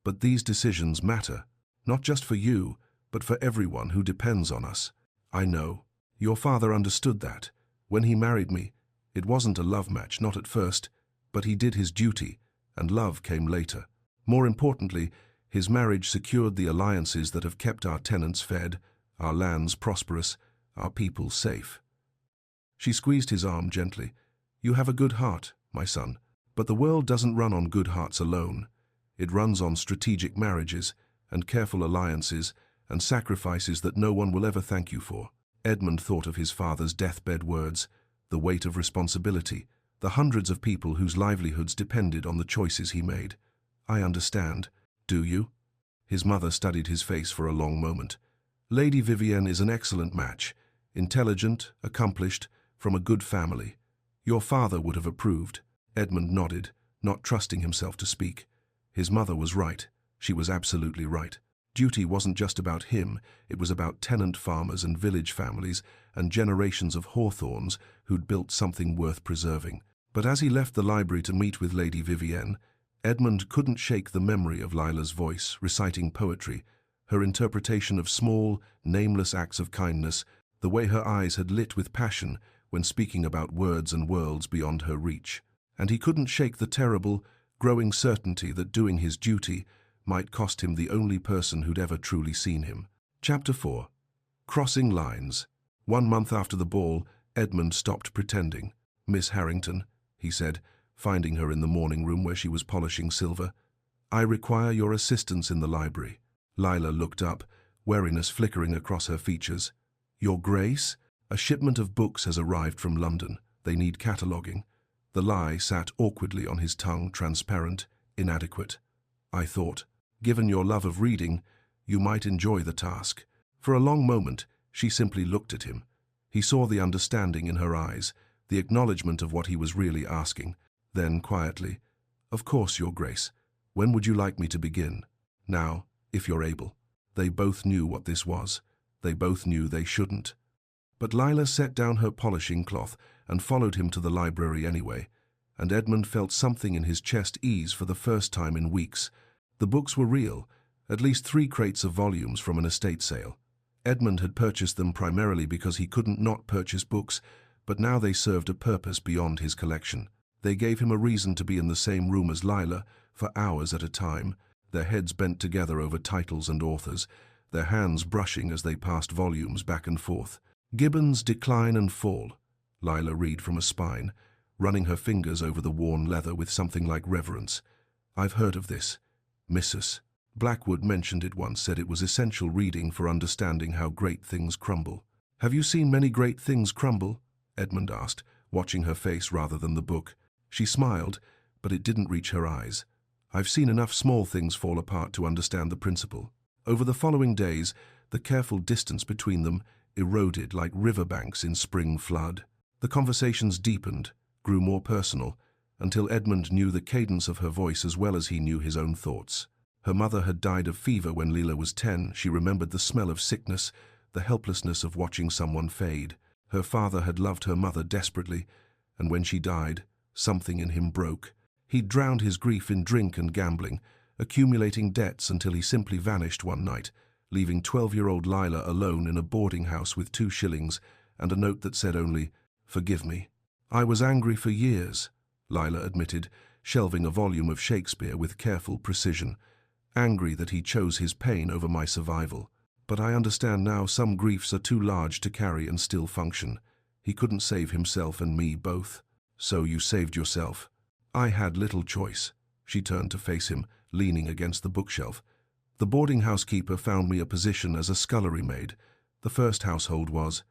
But these decisions matter, not just for you, but for everyone who depends on us. I know. Your father understood that. When he married me, it wasn't a love match, not at first, but he did his duty, and love came later. More importantly, his marriage secured the alliances that have kept our tenants fed, our lands prosperous, our people safe." She squeezed his arm gently. "You have a good heart, my son, but the world doesn't run on good hearts alone. It runs on strategic marriages and careful alliances and sacrifices that no one will ever thank you for." Edmund thought of his father's deathbed words, the weight of responsibility, the hundreds of people whose livelihoods depended on the choices he made. "I understand. Do you?" His mother studied his face for a long moment. "Lady Vivienne is an excellent match, intelligent, accomplished, from a good family. Your father would have approved." Edmund nodded, not trusting himself to speak. His mother was right. She was absolutely right. Duty wasn't just about him, it was about tenant farmers and village families and generations of Hawthorns who'd built something worth preserving. But as he left the library to meet with Lady Vivienne, Edmund couldn't shake the memory of Lila's voice, reciting poetry, her interpretation of small, nameless acts of kindness, the way her eyes had lit with passion when speaking about words and worlds beyond her reach. And he couldn't shake the terrible, growing certainty that doing his duty might cost him the only person who'd ever truly seen him. Chapter 4. Crossing Lines. 1 month after the ball, Edmund stopped pretending. "Miss Harrington," he said, finding her in the morning room where she was polishing silver, "I require your assistance in the library." Lila looked up, wariness flickering across her features. "Your Grace? A shipment of books has arrived from London. They need cataloguing." The lie sat awkwardly on his tongue, transparent, inadequate. "I thought, given your love of reading, you might enjoy the task." For a long moment, she simply looked at him. He saw the understanding in her eyes, the acknowledgement of what he was really asking. Then, quietly, "Of course, Your Grace. When would you like me to begin?" "Now, if you're able." They both knew what this was. They both knew they shouldn't. But Lila set down her polishing cloth and followed him to the library anyway, and Edmund felt something in his chest ease for the first time in weeks. The books were real, at least 3 crates of volumes from an estate sale. Edmund had purchased them primarily because he couldn't not purchase books, but now they served a purpose beyond his collection. They gave him a reason to be in the same room as Lila for hours at a time, their heads bent together over titles and authors, their hands brushing as they passed volumes back and forth. "Gibbon's Decline and Fall," Lila read from a spine, running her fingers over the worn leather with something like reverence. "I've heard of this. Mrs. Blackwood mentioned it once, said it was essential reading for understanding how great things crumble." "Have you seen many great things crumble?" Edmund asked, watching her face rather than the book. She smiled, but it didn't reach her eyes. "I've seen enough small things fall apart to understand the principle." Over the following days, the careful distance between them eroded like riverbanks in spring flood. The conversations deepened, grew more personal, until Edmund knew the cadence of her voice as well as he knew his own thoughts. Her mother had died of fever when Lila was 10. She remembered the smell of sickness, the helplessness of watching someone fade. Her father had loved her mother desperately, and when she died, something in him broke. He'd drowned his grief in drink and gambling, accumulating debts until he simply vanished one night, leaving 12-year-old Lila alone in a boarding house with 2 shillings and a note that said only, "Forgive me." "I was angry for years," Lila admitted, shelving a volume of Shakespeare with careful precision. "Angry that he chose his pain over my survival. But I understand now some griefs are too large to carry and still function. He couldn't save himself and me both." "So you saved yourself." "I had little choice." She turned to face him, leaning against the bookshelf. "The boarding housekeeper found me a position as a scullery maid. The first household was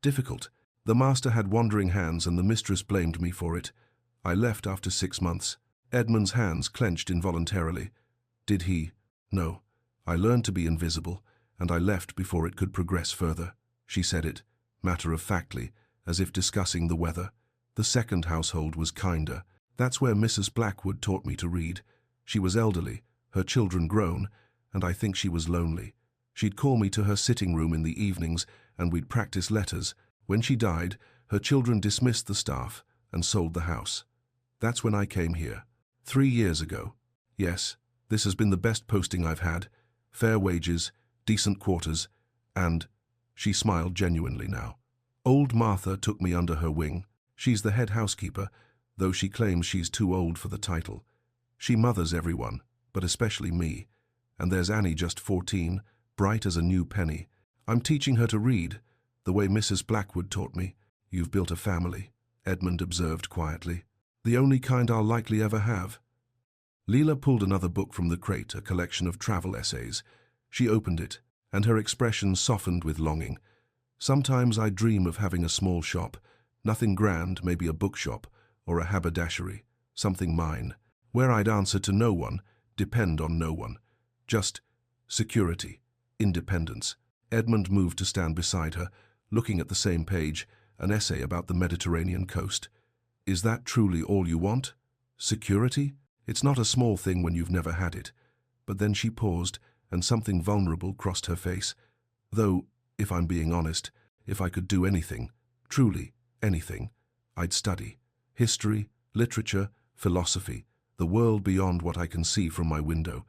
difficult. The master had wandering hands and the mistress blamed me for it. I left after 6 months." Edmund's hands clenched involuntarily. "Did he?" "No. I learned to be invisible, and I left before it could progress further." She said it, matter-of-factly, as if discussing the weather. "The second household was kinder. That's where Mrs. Blackwood taught me to read. She was elderly, her children grown, and I think she was lonely. She'd call me to her sitting room in the evenings, and we'd practice letters. When she died, her children dismissed the staff and sold the house. That's when I came here. 3 years ago. Yes, this has been the best posting I've had. Fair wages, decent quarters, and—" she smiled genuinely now. "Old Martha took me under her wing. She's the head housekeeper, though she claims she's too old for the title. She mothers everyone, but especially me. And there's Annie, just 14, bright as a new penny. I'm teaching her to read, the way Mrs. Blackwood taught me." "You've built a family," Edmund observed quietly. "The only kind I'll likely ever have." Lila pulled another book from the crate, a collection of travel essays. She opened it, and her expression softened with longing. "Sometimes I dream of having a small shop, nothing grand, maybe a bookshop or a haberdashery, something mine, where I'd answer to no one, depend on no one. Just security, independence." Edmund moved to stand beside her, looking at the same page, an essay about the Mediterranean coast. "Is that truly all you want? Security? It's not a small thing when you've never had it." But then she paused, and something vulnerable crossed her face. Though, if I'm being honest, if I could do anything, truly anything, I'd study. History, literature, philosophy, the world beyond what I can see from my window.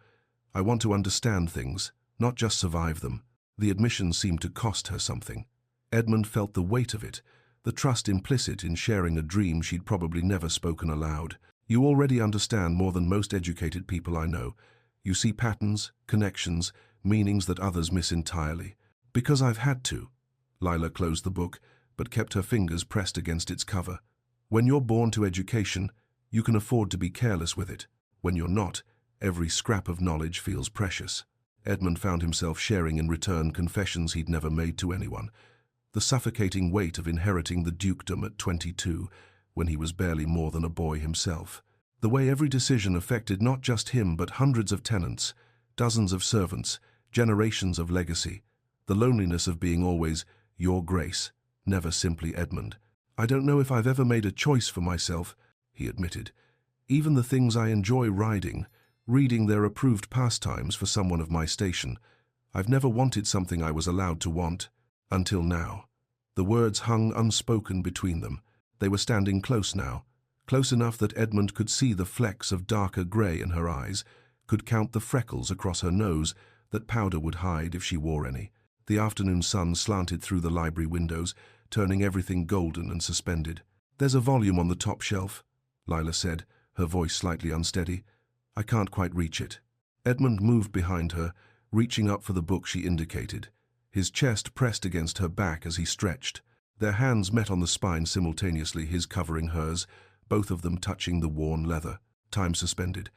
I want to understand things, not just survive them. The admission seemed to cost her something. Edmund felt the weight of it, the trust implicit in sharing a dream she'd probably never spoken aloud. You already understand more than most educated people I know. You see patterns, connections, meanings that others miss entirely. Because I've had to. Lila closed the book, but kept her fingers pressed against its cover. When you're born to education, you can afford to be careless with it. When you're not, every scrap of knowledge feels precious. Edmund found himself sharing in return confessions he'd never made to anyone. The suffocating weight of inheriting the dukedom at 22, when he was barely more than a boy himself. The way every decision affected not just him but hundreds of tenants, dozens of servants, generations of legacy. The loneliness of being always Your Grace, never simply Edmund. I don't know if I've ever made a choice for myself, he admitted. Even the things I enjoy reading their approved pastimes for someone of my station. I've never wanted something I was allowed to want, until now. The words hung unspoken between them. They were standing close now, close enough that Edmund could see the flecks of darker grey in her eyes, could count the freckles across her nose that powder would hide if she wore any. The afternoon sun slanted through the library windows, turning everything golden and suspended. There's a volume on the top shelf, Lila said, her voice slightly unsteady. I can't quite reach it. Edmund moved behind her, reaching up for the book she indicated. His chest pressed against her back as he stretched. Their hands met on the spine simultaneously, his covering hers, both of them touching the worn leather. Time suspended.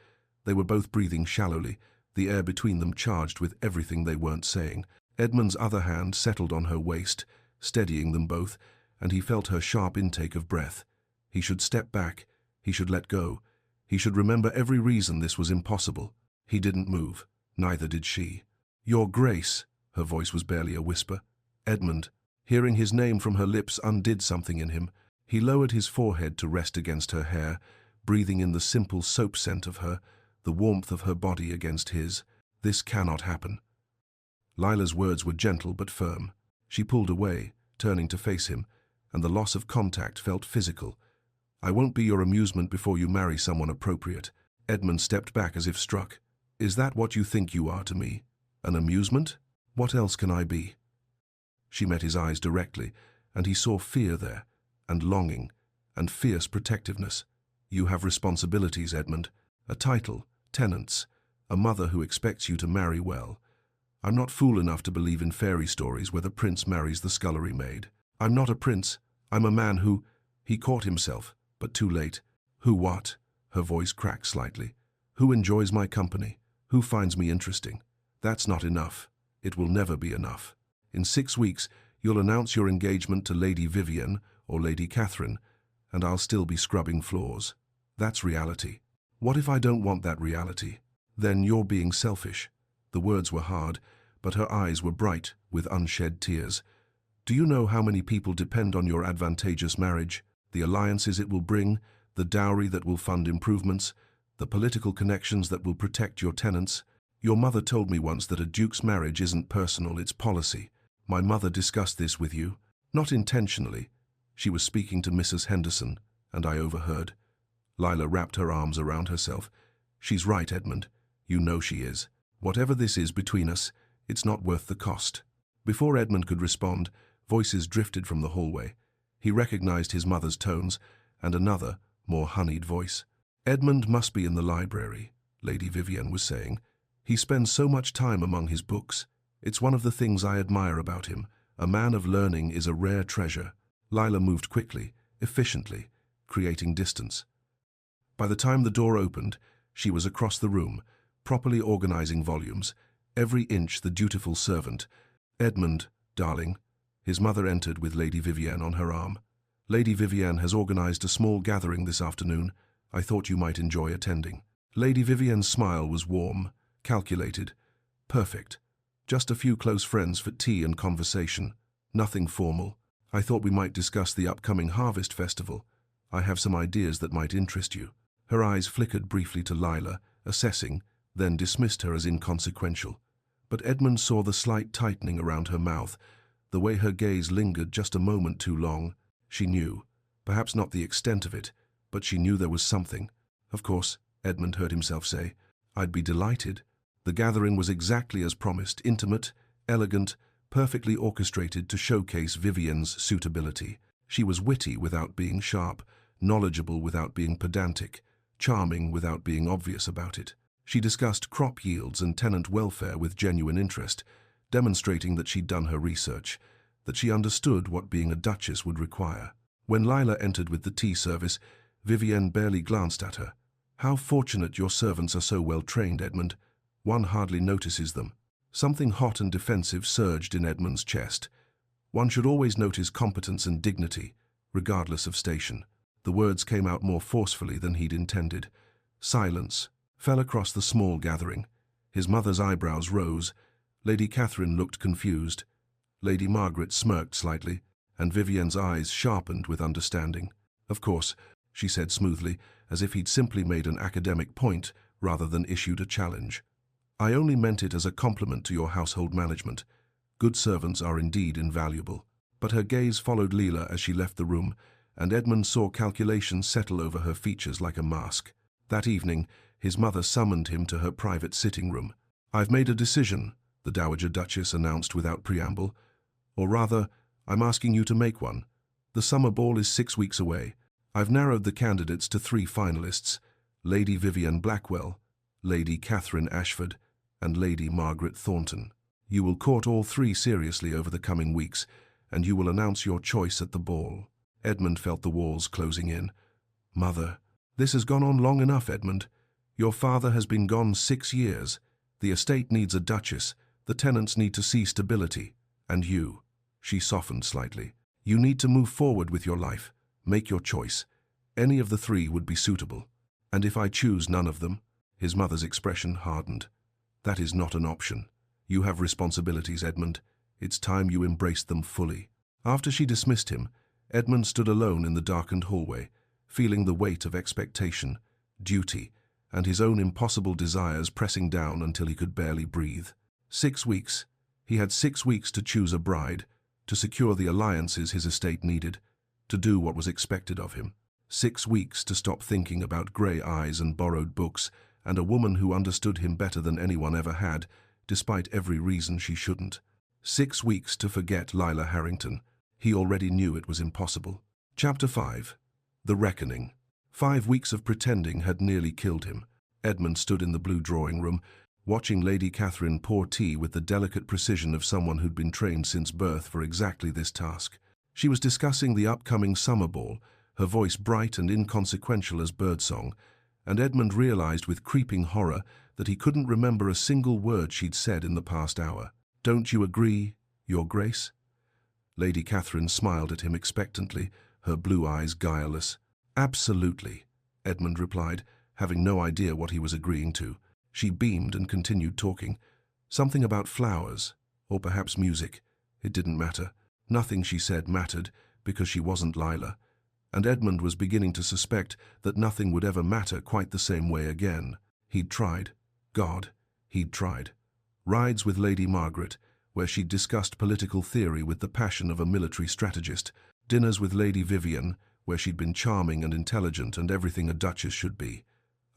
They were both breathing shallowly, the air between them charged with everything they weren't saying. Edmund's other hand settled on her waist, steadying them both, and he felt her sharp intake of breath. He should step back. He should let go. He should remember every reason this was impossible. He didn't move. Neither did she. Your Grace, her voice was barely a whisper. Edmund, hearing his name from her lips, undid something in him. He lowered his forehead to rest against her hair, breathing in the simple soap scent of her, the warmth of her body against his. This cannot happen. Lila's words were gentle but firm. She pulled away, turning to face him, and the loss of contact felt physical. I won't be your amusement before you marry someone appropriate. Edmund stepped back as if struck. Is that what you think you are to me? An amusement? What else can I be? She met his eyes directly, and he saw fear there, and longing, and fierce protectiveness. You have responsibilities, Edmund. A title, tenants, a mother who expects you to marry well. I'm not fool enough to believe in fairy stories where the prince marries the scullery maid. I'm not a prince. I'm a man who... He caught himself, but too late. Who what? Her voice cracked slightly. Who enjoys my company? Who finds me interesting? That's not enough. It will never be enough. In 6 weeks, you'll announce your engagement to Lady Vivienne or Lady Catherine, and I'll still be scrubbing floors. That's reality. What if I don't want that reality? Then you're being selfish. The words were hard, but her eyes were bright with unshed tears. Do you know how many people depend on your advantageous marriage? The alliances it will bring, the dowry that will fund improvements, the political connections that will protect your tenants. Your mother told me once that a duke's marriage isn't personal, it's policy. My mother discussed this with you. Not intentionally. She was speaking to Mrs. Henderson, and I overheard. Lila wrapped her arms around herself. She's right, Edmund. You know she is. Whatever this is between us, it's not worth the cost. Before Edmund could respond, voices drifted from the hallway. He recognized his mother's tones, and another, more honeyed voice. Edmund must be in the library, Lady Vivienne was saying. He spends so much time among his books. It's one of the things I admire about him. A man of learning is a rare treasure. Lila moved quickly, efficiently, creating distance. By the time the door opened, she was across the room, properly organizing volumes, every inch the dutiful servant. Edmund, darling. His mother entered with Lady Vivienne on her arm. Lady Vivienne has organized a small gathering this afternoon. I thought you might enjoy attending. Lady Vivienne's smile was warm, calculated, perfect. Just a few close friends for tea and conversation. Nothing formal. I thought we might discuss the upcoming harvest festival. I have some ideas that might interest you. Her eyes flickered briefly to Lila, assessing, then dismissed her as inconsequential. But Edmund saw the slight tightening around her mouth, the way her gaze lingered just a moment too long. She knew, perhaps not the extent of it, but she knew there was something. Of course, Edmund heard himself say, I'd be delighted. The gathering was exactly as promised, intimate, elegant, perfectly orchestrated to showcase Vivienne's suitability. She was witty without being sharp, knowledgeable without being pedantic, charming without being obvious about it. She discussed crop yields and tenant welfare with genuine interest, demonstrating that she'd done her research, that she understood what being a duchess would require. When Lila entered with the tea service, Vivienne barely glanced at her. How fortunate your servants are so well trained, Edmund. One hardly notices them. Something hot and defensive surged in Edmund's chest. One should always notice competence and dignity, regardless of station. The words came out more forcefully than he'd intended. Silence fell across the small gathering. His mother's eyebrows rose. Lady Catherine looked confused. Lady Margaret smirked slightly, and Vivienne's eyes sharpened with understanding. Of course, she said smoothly, as if he'd simply made an academic point rather than issued a challenge. I only meant it as a compliment to your household management. Good servants are indeed invaluable. But her gaze followed Leela as she left the room, and Edmund saw calculation settle over her features like a mask. That evening, his mother summoned him to her private sitting room. I've made a decision, the Dowager Duchess announced without preamble. Or rather, I'm asking you to make one. The summer ball is 6 weeks away. I've narrowed the candidates to 3 finalists: Lady Vivienne Blackwell, Lady Catherine Ashford, and Lady Margaret Thornton. You will court all 3 seriously over the coming weeks, and you will announce your choice at the ball. Edmund felt the walls closing in. Mother, this has gone on long enough, Edmund. Your father has been gone 6 years. The estate needs a duchess. The tenants need to see stability. And you, she softened slightly, you need to move forward with your life. Make your choice. Any of the 3 would be suitable. And if I choose none of them? His mother's expression hardened. That is not an option. You have responsibilities, Edmund. It's time you embraced them fully. After she dismissed him, Edmund stood alone in the darkened hallway, feeling the weight of expectation, duty, and his own impossible desires pressing down until he could barely breathe. 6 weeks. He had 6 weeks to choose a bride, to secure the alliances his estate needed, to do what was expected of him. 6 weeks to stop thinking about grey eyes and borrowed books, and a woman who understood him better than anyone ever had, despite every reason she shouldn't. 6 weeks to forget Lila Harrington. He already knew it was impossible. Chapter 5. The Reckoning. 5 weeks of pretending had nearly killed him. Edmund stood in the blue drawing room, watching Lady Catherine pour tea with the delicate precision of someone who'd been trained since birth for exactly this task. She was discussing the upcoming summer ball, her voice bright and inconsequential as birdsong, and Edmund realized with creeping horror that he couldn't remember a single word she'd said in the past hour. Don't you agree, Your Grace? Lady Catherine smiled at him expectantly, her blue eyes guileless. Absolutely, Edmund replied, having no idea what he was agreeing to. She beamed and continued talking. Something about flowers, or perhaps music. It didn't matter. Nothing she said mattered, because she wasn't Lila. And Edmund was beginning to suspect that nothing would ever matter quite the same way again. He'd tried. God, he'd tried. Rides with Lady Margaret, where she'd discussed political theory with the passion of a military strategist. Dinners with Lady Vivienne, where she'd been charming and intelligent and everything a duchess should be.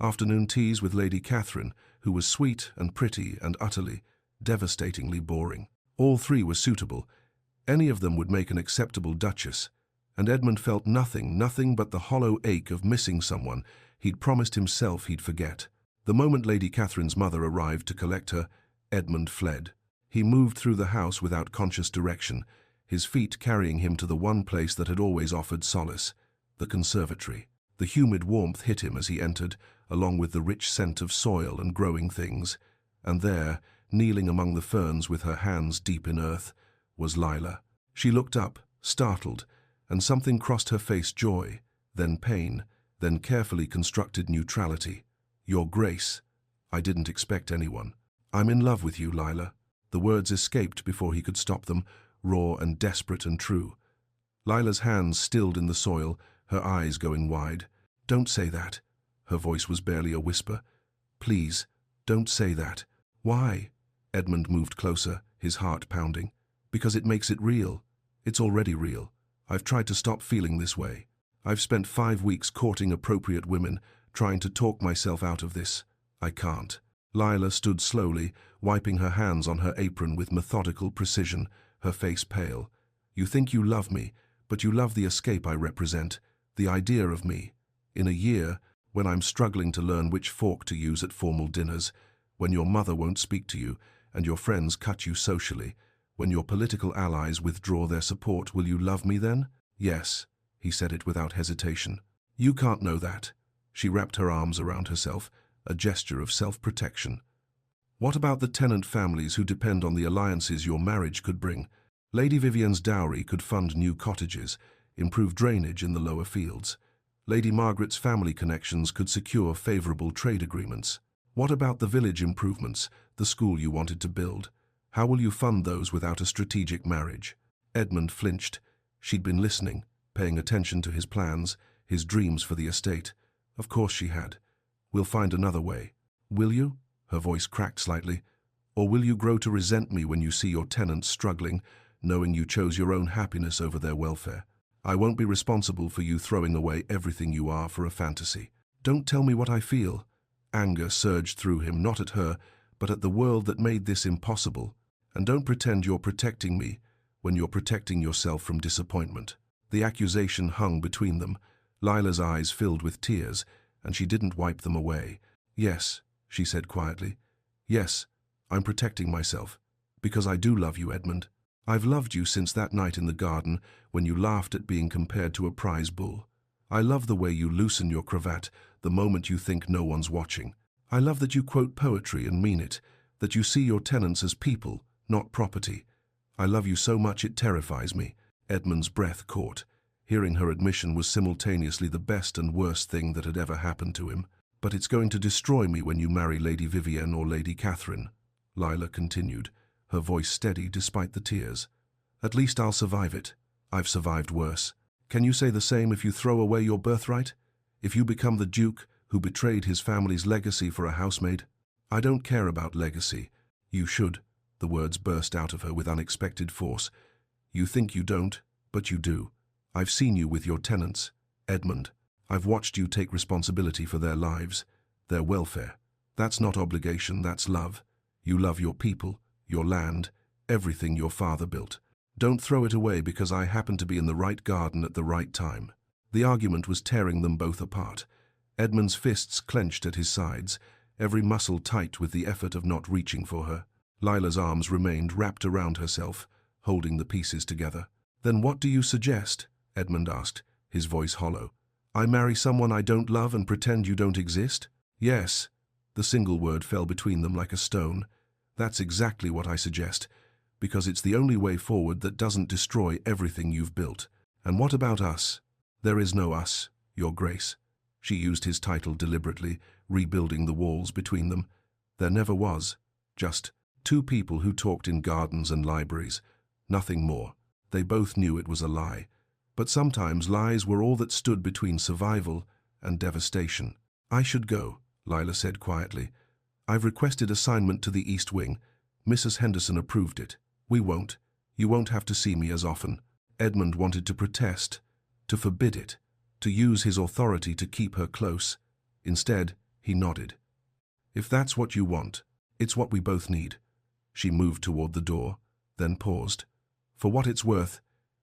Afternoon teas with Lady Catherine, who was sweet and pretty and utterly, devastatingly boring. All 3 were suitable. Any of them would make an acceptable duchess. And Edmund felt nothing but the hollow ache of missing someone he'd promised himself he'd forget. The moment Lady Catherine's mother arrived to collect her, Edmund fled. He moved through the house without conscious direction, his feet carrying him to the one place that had always offered solace, the conservatory. The humid warmth hit him as he entered, along with the rich scent of soil and growing things. And there, kneeling among the ferns with her hands deep in earth, was Lila. She looked up, startled, and something crossed her face: joy, then pain, then carefully constructed neutrality. Your Grace, I didn't expect anyone. I'm in love with you, Lila. The words escaped before he could stop them, raw and desperate and true. Lila's hands stilled in the soil, her eyes going wide. Don't say that. Her voice was barely a whisper. Please, don't say that. Why? Edmund moved closer, his heart pounding. Because it makes it real. It's already real. I've tried to stop feeling this way. I've spent 5 weeks courting appropriate women, trying to talk myself out of this. I can't. Lila stood slowly, wiping her hands on her apron with methodical precision, her face pale. You think you love me, but you love the escape I represent, the idea of me. In a year, when I'm struggling to learn which fork to use at formal dinners, when your mother won't speak to you and your friends cut you socially, when your political allies withdraw their support, will you love me then? Yes, he said it without hesitation. You can't know that. She wrapped her arms around herself, a gesture of self-protection. What about the tenant families who depend on the alliances your marriage could bring? Lady Vivian's dowry could fund new cottages, improve drainage in the lower fields. Lady Margaret's family connections could secure favorable trade agreements. What about the village improvements, the school you wanted to build? How will you fund those without a strategic marriage? Edmund flinched. She'd been listening, paying attention to his plans, his dreams for the estate. Of course she had. We'll find another way. Will you? Her voice cracked slightly. Or will you grow to resent me when you see your tenants struggling, knowing you chose your own happiness over their welfare? I won't be responsible for you throwing away everything you are for a fantasy. Don't tell me what I feel. Anger surged through him, not at her, but at the world that made this impossible. And don't pretend you're protecting me when you're protecting yourself from disappointment. The accusation hung between them. Lila's eyes filled with tears, and she didn't wipe them away. Yes, she said quietly. Yes, I'm protecting myself. Because I do love you, Edmund. I've loved you since that night in the garden when you laughed at being compared to a prize bull. I love the way you loosen your cravat the moment you think no one's watching. I love that you quote poetry and mean it, that you see your tenants as people, not property. I love you so much it terrifies me. Edmund's breath caught. Hearing her admission was simultaneously the best and worst thing that had ever happened to him. But it's going to destroy me when you marry Lady Vivienne or Lady Catherine, Lila continued, her voice steady despite the tears. At least I'll survive it. I've survived worse. Can you say the same if you throw away your birthright? If you become the Duke who betrayed his family's legacy for a housemaid? I don't care about legacy. You should. The words burst out of her with unexpected force. You think you don't, but you do. I've seen you with your tenants, Edmund. I've watched you take responsibility for their lives, their welfare. That's not obligation, that's love. You love your people, your land, everything your father built. Don't throw it away because I happen to be in the right garden at the right time. The argument was tearing them both apart. Edmund's fists clenched at his sides, every muscle tight with the effort of not reaching for her. Lila's arms remained wrapped around herself, holding the pieces together. Then what do you suggest? Edmund asked, his voice hollow. I marry someone I don't love and pretend you don't exist? Yes. The single word fell between them like a stone. That's exactly what I suggest, because it's the only way forward that doesn't destroy everything you've built. And what about us? There is no us, Your Grace. She used his title deliberately, rebuilding the walls between them. There never was. Just two people who talked in gardens and libraries. Nothing more. They both knew it was a lie. But sometimes lies were all that stood between survival and devastation. I should go, Lila said quietly. I've requested assignment to the East Wing. Mrs. Henderson approved it. We won't. You won't have to see me as often. Edmund wanted to protest, to forbid it, to use his authority to keep her close. Instead, he nodded. If that's what you want, it's what we both need. She moved toward the door, then paused. For what it's worth,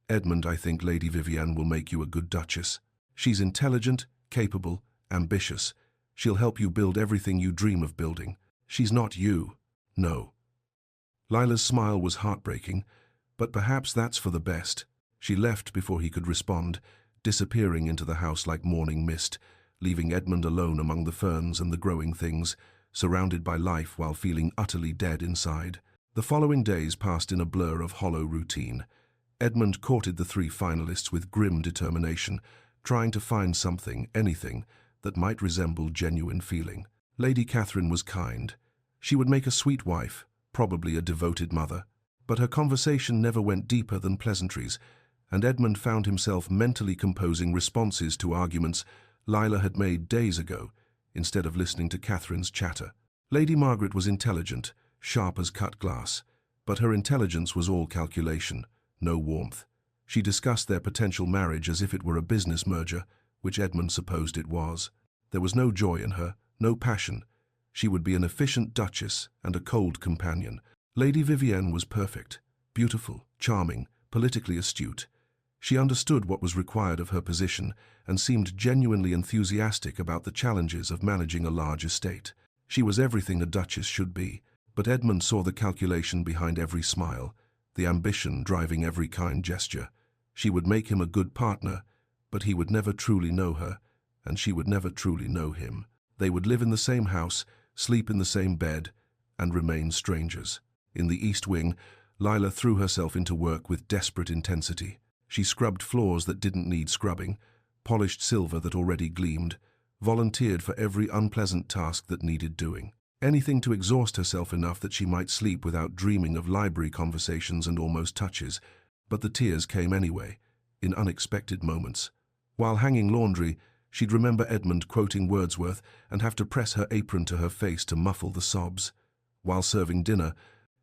Edmund, I think Lady Vivienne will make you a good duchess. She's intelligent, capable, ambitious. She'll help you build everything you dream of building. She's not you. No. Lila's smile was heartbreaking, but perhaps that's for the best. She left before he could respond, disappearing into the house like morning mist, leaving Edmund alone among the ferns and the growing things, surrounded by life while feeling utterly dead inside. The following days passed in a blur of hollow routine. Edmund courted the 3 finalists with grim determination, trying to find something, anything, that might resemble genuine feeling. Lady Catherine was kind. She would make a sweet wife, probably a devoted mother. But her conversation never went deeper than pleasantries, and Edmund found himself mentally composing responses to arguments Lila had made days ago, instead of listening to Catherine's chatter. Lady Margaret was intelligent, sharp as cut glass, but her intelligence was all calculation, no warmth. She discussed their potential marriage as if it were a business merger, which Edmund supposed it was. There was no joy in her, no passion. She would be an efficient duchess and a cold companion. Lady Vivienne was perfect, beautiful, charming, politically astute. She understood what was required of her position and seemed genuinely enthusiastic about the challenges of managing a large estate. She was everything a duchess should be, but Edmund saw the calculation behind every smile, the ambition driving every kind gesture. She would make him a good partner, but he would never truly know her, and she would never truly know him. They would live in the same house, sleep in the same bed, and remain strangers. In the East Wing, Lila threw herself into work with desperate intensity. She scrubbed floors that didn't need scrubbing, polished silver that already gleamed, volunteered for every unpleasant task that needed doing. Anything to exhaust herself enough that she might sleep without dreaming of library conversations and almost touches. But the tears came anyway, in unexpected moments. While hanging laundry, she'd remember Edmund quoting Wordsworth and have to press her apron to her face to muffle the sobs. While serving dinner,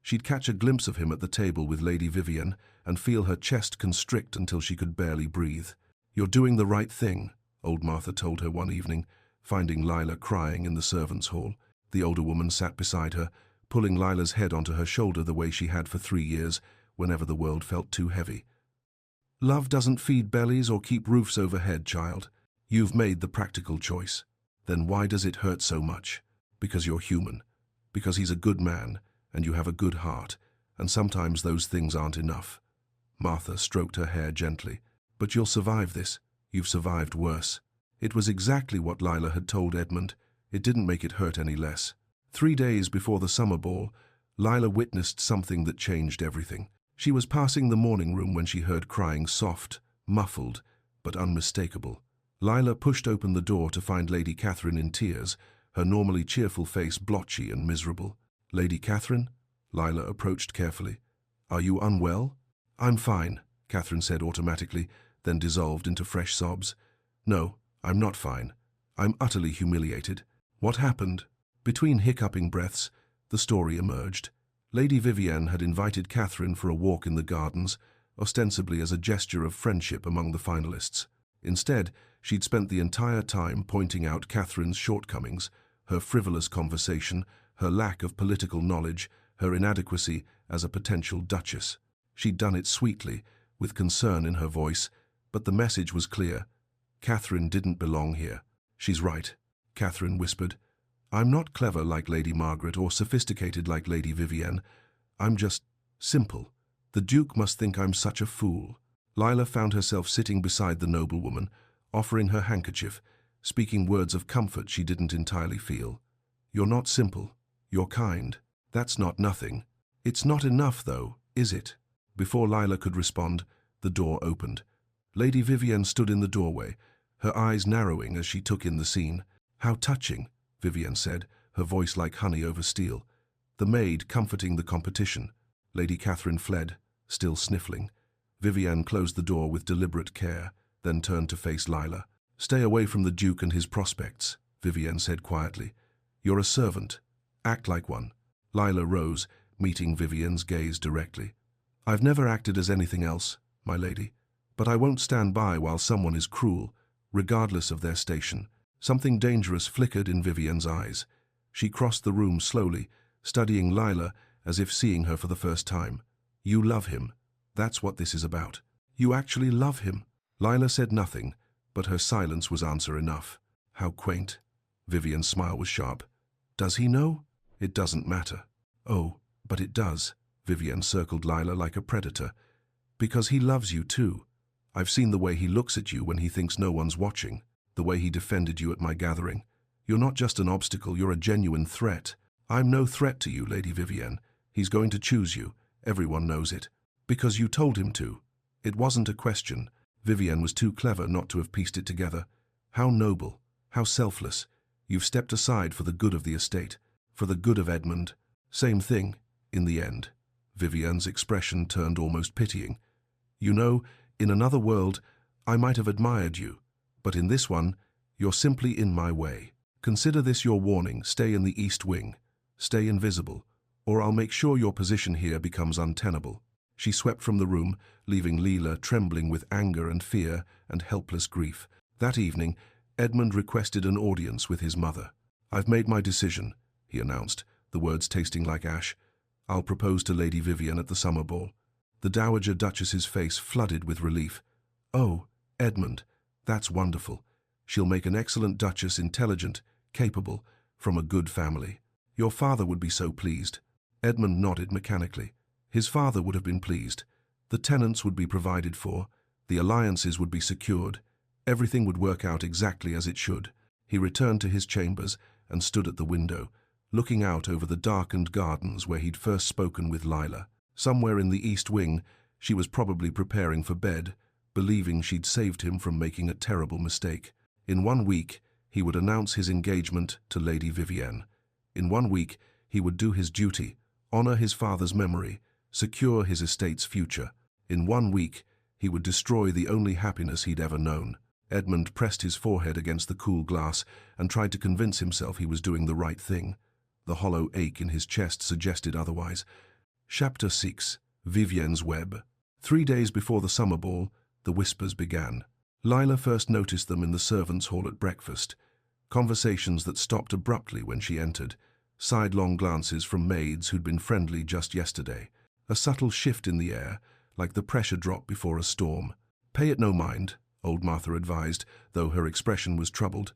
she'd catch a glimpse of him at the table with Lady Vivienne and feel her chest constrict until she could barely breathe. "You're doing the right thing," old Martha told her one evening, finding Lila crying in the servants' hall. The older woman sat beside her, pulling Lila's head onto her shoulder the way she had for 3 years, whenever the world felt too heavy. "Love doesn't feed bellies or keep roofs overhead, child. You've made the practical choice. Then why does it hurt so much? Because you're human. Because he's a good man, and you have a good heart, and sometimes those things aren't enough." Martha stroked her hair gently. "But you'll survive this. You've survived worse." It was exactly what Lila had told Edmund. It didn't make it hurt any less. 3 days before the summer ball, Lila witnessed something that changed everything. She was passing the morning room when she heard crying, soft, muffled, but unmistakable. Lila pushed open the door to find Lady Catherine in tears, her normally cheerful face blotchy and miserable. "Lady Catherine?" Lila approached carefully. "Are you unwell?" "I'm fine," Catherine said automatically, then dissolved into fresh sobs. "No, I'm not fine. I'm utterly humiliated." "What happened?" Between hiccuping breaths, the story emerged. Lady Vivienne had invited Catherine for a walk in the gardens, ostensibly as a gesture of friendship among the finalists. Instead, she'd spent the entire time pointing out Catherine's shortcomings, her frivolous conversation, her lack of political knowledge, her inadequacy as a potential duchess. She'd done it sweetly, with concern in her voice, but the message was clear. Catherine didn't belong here. "She's right," Catherine whispered. "I'm not clever like Lady Margaret or sophisticated like Lady Vivienne. I'm just simple. The Duke must think I'm such a fool." Lila found herself sitting beside the noblewoman, offering her handkerchief, speaking words of comfort she didn't entirely feel. "You're not simple. You're kind. That's not nothing. It's not enough, though, is it?" Before Lila could respond, the door opened. Lady Vivienne stood in the doorway, her eyes narrowing as she took in the scene. "How touching," Vivienne said, her voice like honey over steel. The maid comforting the competition. Lady Catherine fled, still sniffling. Vivienne closed the door with deliberate care, then turned to face Lila. "Stay away from the Duke and his prospects," Vivienne said quietly. "You're a servant. Act like one." Lila rose, meeting Vivienne's gaze directly. "I've never acted as anything else, my lady, but I won't stand by while someone is cruel, regardless of their station." Something dangerous flickered in Vivienne's eyes. She crossed the room slowly, studying Lila as if seeing her for the first time. "You love him. That's what this is about. You actually love him." Lila said nothing, but her silence was answer enough. "How quaint." Vivienne's smile was sharp. "Does he know?" "It doesn't matter." "Oh, but it does." Vivienne circled Lila like a predator. "Because he loves you too. I've seen the way he looks at you when he thinks no one's watching. The way he defended you at my gathering. You're not just an obstacle, you're a genuine threat." "I'm no threat to you, Lady Vivienne. He's going to choose you. Everyone knows it. Because you told him to. It wasn't a question." Vivienne was too clever not to have pieced it together. "How noble. How selfless. You've stepped aside for the good of the estate. For the good of Edmund. Same thing, in the end." Vivienne's expression turned almost pitying. "You know, in another world, I might have admired you. But in this one, you're simply in my way. Consider this your warning. Stay in the East Wing. Stay invisible. or I'll make sure your position here becomes untenable." She swept from the room, leaving Leela trembling with anger and fear and helpless grief. That evening, Edmund requested an audience with his mother. "I've made my decision," he announced, the words tasting like ash. "I'll propose to Lady Vivienne at the summer ball." The Dowager Duchess's face flooded with relief. "Oh, Edmund, that's wonderful. She'll make an excellent duchess, intelligent, capable, from a good family. Your father would be so pleased." Edmund nodded mechanically. His father would have been pleased. The tenants would be provided for, the alliances would be secured, everything would work out exactly as it should. He returned to his chambers and stood at the window, looking out over the darkened gardens where he'd first spoken with Lila. Somewhere in the East Wing, she was probably preparing for bed, believing she'd saved him from making a terrible mistake. In 1 week, he would announce his engagement to Lady Vivienne. In 1 week, he would do his duty, honor his father's memory, secure his estate's future. In 1 week, he would destroy the only happiness he'd ever known. Edmund pressed his forehead against the cool glass and tried to convince himself he was doing the right thing. The hollow ache in his chest suggested otherwise. Chapter 6. Vivienne's Web. 3 days before the summer ball, the whispers began. Lila first noticed them in the servants' hall at breakfast. Conversations that stopped abruptly when she entered. Sidelong glances from maids who'd been friendly just yesterday. A subtle shift in the air, like the pressure drop before a storm. "Pay it no mind," old Martha advised, though her expression was troubled.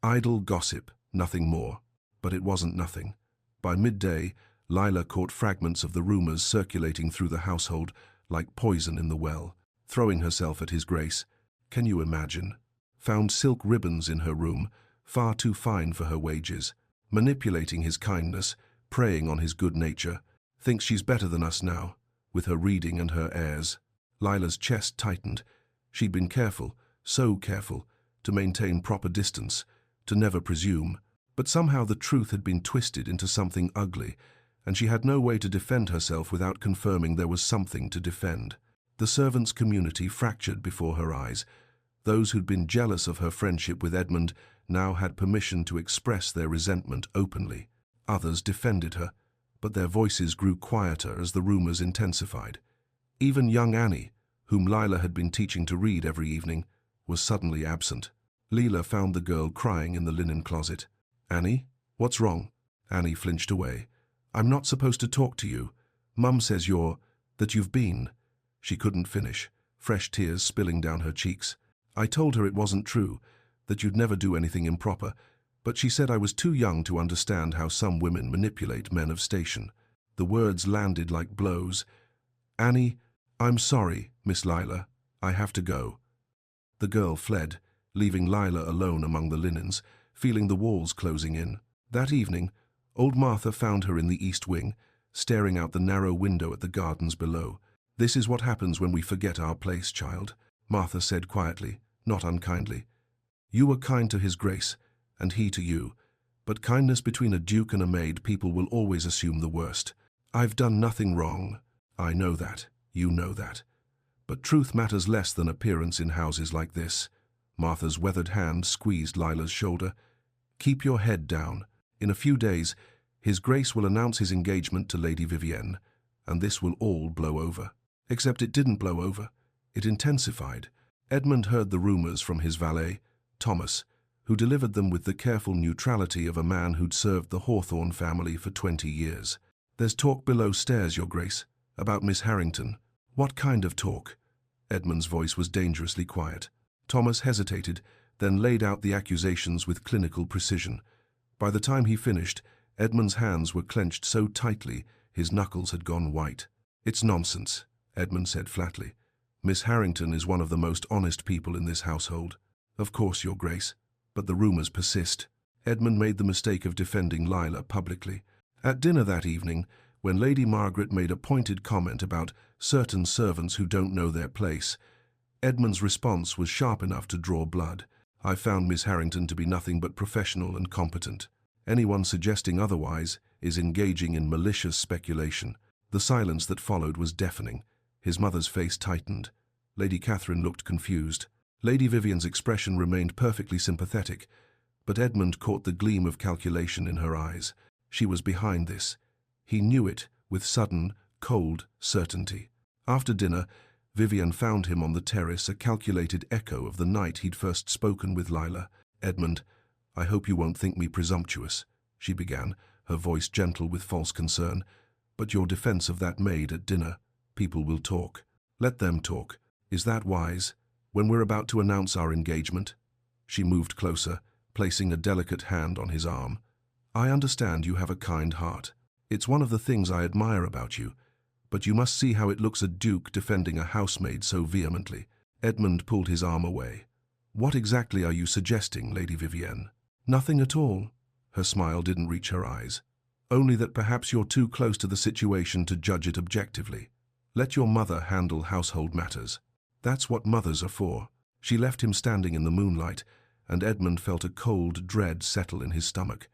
"Idle gossip, nothing more." But it wasn't nothing. By midday, Lila caught fragments of the rumors circulating through the household like poison in the well. Throwing herself at his grace. Can you imagine? Found silk ribbons in her room, far too fine for her wages. Manipulating his kindness, preying on his good nature. Thinks she's better than us now, with her reading and her airs. Lila's chest tightened. She'd been careful, so careful, to maintain proper distance, to never presume. But somehow the truth had been twisted into something ugly, and she had no way to defend herself without confirming there was something to defend. The servants' community fractured before her eyes. Those who'd been jealous of her friendship with Edmund now had permission to express their resentment openly. Others defended her, but their voices grew quieter as the rumors intensified. Even young Annie, whom Lila had been teaching to read every evening, was suddenly absent. Leela found the girl crying in the linen closet. "Annie, what's wrong?" Annie flinched away. "I'm not supposed to talk to you. Mum says that you've been." She couldn't finish, fresh tears spilling down her cheeks. "I told her it wasn't true, that you'd never do anything improper, but she said I was too young to understand how some women manipulate men of station." The words landed like blows. "Annie, I'm sorry, Miss Lila. I have to go." The girl fled, leaving Lila alone among the linens, feeling the walls closing in. That evening, old Martha found her in the East Wing, staring out the narrow window at the gardens below. "This is what happens when we forget our place, child," Martha said quietly, not unkindly. "You were kind to his grace, and he to you, but kindness between a duke and a maid, people will always assume the worst. I've done nothing wrong. I know that. You know that. But truth matters less than appearance in houses like this." Martha's weathered hand squeezed Lila's shoulder. "Keep your head down. In a few days, his grace will announce his engagement to Lady Vivienne, and this will all blow over." Except it didn't blow over. It intensified. Edmund heard the rumors from his valet, Thomas, who delivered them with the careful neutrality of a man who'd served the Hawthorne family for 20 years. "There's talk below stairs, Your Grace, about Miss Harrington." "What kind of talk?" Edmund's voice was dangerously quiet. Thomas hesitated, then laid out the accusations with clinical precision. By the time he finished, Edmund's hands were clenched so tightly his knuckles had gone white. "It's nonsense," Edmund said flatly. "Miss Harrington is one of the most honest people in this household." "Of course, Your Grace, but the rumors persist." Edmund made the mistake of defending Lila publicly. At dinner that evening, when Lady Margaret made a pointed comment about certain servants who don't know their place, Edmund's response was sharp enough to draw blood. "I found Miss Harrington to be nothing but professional and competent. Anyone suggesting otherwise is engaging in malicious speculation." The silence that followed was deafening. His mother's face tightened. Lady Catherine looked confused. Lady Vivienne's expression remained perfectly sympathetic, but Edmund caught the gleam of calculation in her eyes. She was behind this. He knew it with sudden, cold certainty. After dinner, Vivienne found him on the terrace, a calculated echo of the night he'd first spoken with Lila. "Edmund, I hope you won't think me presumptuous," she began, her voice gentle with false concern. "But your defense of that maid at dinner, people will talk. Let them talk. Is that wise? When we're about to announce our engagement?" She moved closer, placing a delicate hand on his arm. "I understand you have a kind heart. It's one of the things I admire about you. But you must see how it looks a duke defending a housemaid so vehemently." Edmund pulled his arm away. "What exactly are you suggesting, Lady Vivienne?" "Nothing at all." Her smile didn't reach her eyes. "Only that perhaps you're too close to the situation to judge it objectively. Let your mother handle household matters. That's what mothers are for." She left him standing in the moonlight, and Edmund felt a cold dread settle in his stomach.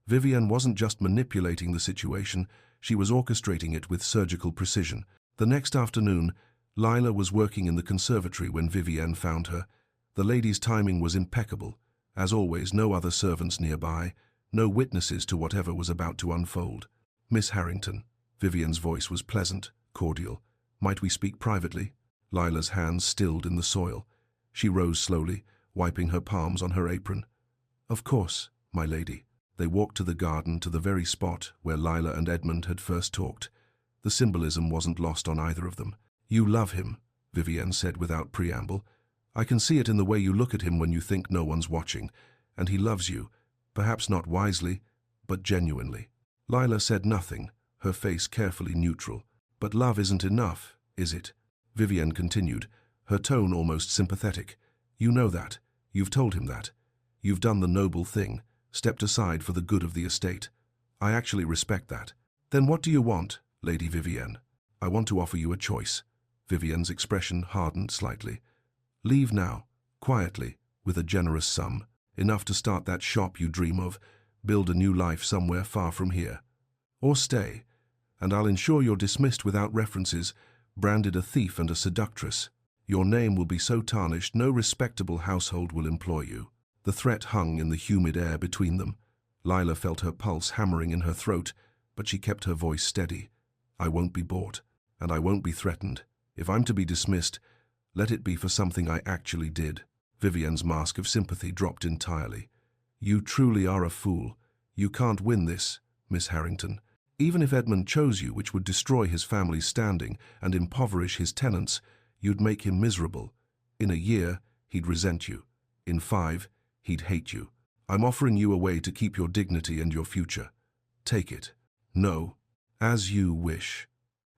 Vivienne wasn't just manipulating the situation, she was orchestrating it with surgical precision. The next afternoon, Lila was working in the conservatory when Vivienne found her. The lady's timing was impeccable. As always, no other servants nearby, no witnesses to whatever was about to unfold. "Miss Harrington." Vivienne's voice was pleasant, cordial. "Might we speak privately?" Lila's hands stilled in the soil. She rose slowly, wiping her palms on her apron. "Of course, my lady." They walked to the garden, to the very spot where Lila and Edmund had first talked. The symbolism wasn't lost on either of them. "You love him," Vivienne said without preamble. "I can see it in the way you look at him when you think no one's watching. And he loves you, perhaps not wisely, but genuinely." Lila said nothing, her face carefully neutral. "But love isn't enough, is it?" Vivienne continued, her tone almost sympathetic. "You know that. You've told him that. You've done the noble thing, stepped aside for the good of the estate. I actually respect that. Then what do you want, Lady Vivienne?" "I want to offer you a choice." Vivienne's expression hardened slightly. "Leave now, quietly, with a generous sum, enough to start that shop you dream of, build a new life somewhere far from here. Or stay, and I'll ensure you're dismissed without references, branded a thief and a seductress. Your name will be so tarnished no respectable household will employ you." The threat hung in the humid air between them. Lila felt her pulse hammering in her throat, but she kept her voice steady. "I won't be bought, and I won't be threatened. If I'm to be dismissed, let it be for something I actually did." Vivienne's mask of sympathy dropped entirely. "You truly are a fool. You can't win this, Miss Harrington. Even if Edmund chose you, which would destroy his family's standing and impoverish his tenants, you'd make him miserable. In a year, he'd resent you. In 5, he'd hate you. I'm offering you a way to keep your dignity and your future. Take it." "No." "As you wish."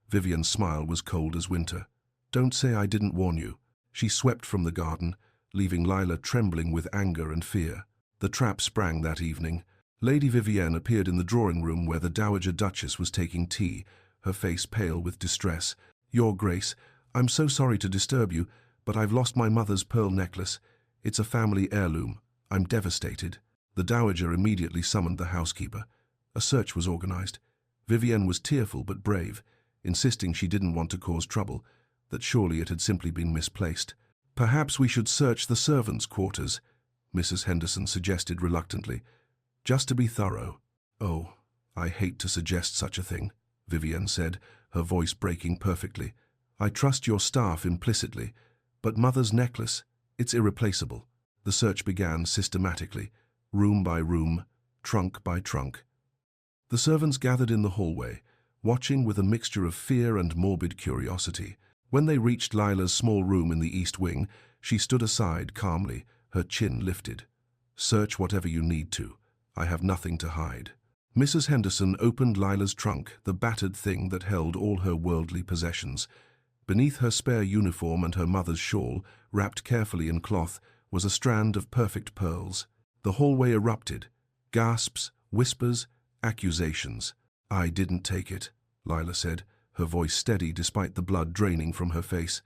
Vivienne's smile was cold as winter. "Don't say I didn't warn you." She swept from the garden, leaving Lila trembling with anger and fear. The trap sprang that evening. Lady Vivienne appeared in the drawing room where the Dowager Duchess was taking tea, her face pale with distress. "Your Grace, I'm so sorry to disturb you, but I've lost my mother's pearl necklace. It's a family heirloom. I'm devastated." The Dowager immediately summoned the housekeeper. A search was organized. Vivienne was tearful but brave, insisting she didn't want to cause trouble, that surely it had simply been misplaced. "Perhaps we should search the servants' quarters," Mrs. Henderson suggested reluctantly, "just to be thorough." "Oh, I hate to suggest such a thing," Vivienne said, her voice breaking perfectly. "I trust your staff implicitly, but Mother's necklace, it's irreplaceable." The search began systematically, room by room, trunk by trunk. The servants gathered in the hallway, watching with a mixture of fear and morbid curiosity. When they reached Lila's small room in the east wing, she stood aside calmly, her chin lifted. "Search whatever you need to. I have nothing to hide." Mrs. Henderson opened Lila's trunk, the battered thing that held all her worldly possessions. Beneath her spare uniform and her mother's shawl, wrapped carefully in cloth, was a strand of perfect pearls. The hallway erupted. Gasps, whispers, accusations. "I didn't take it," Lila said, her voice steady despite the blood draining from her face.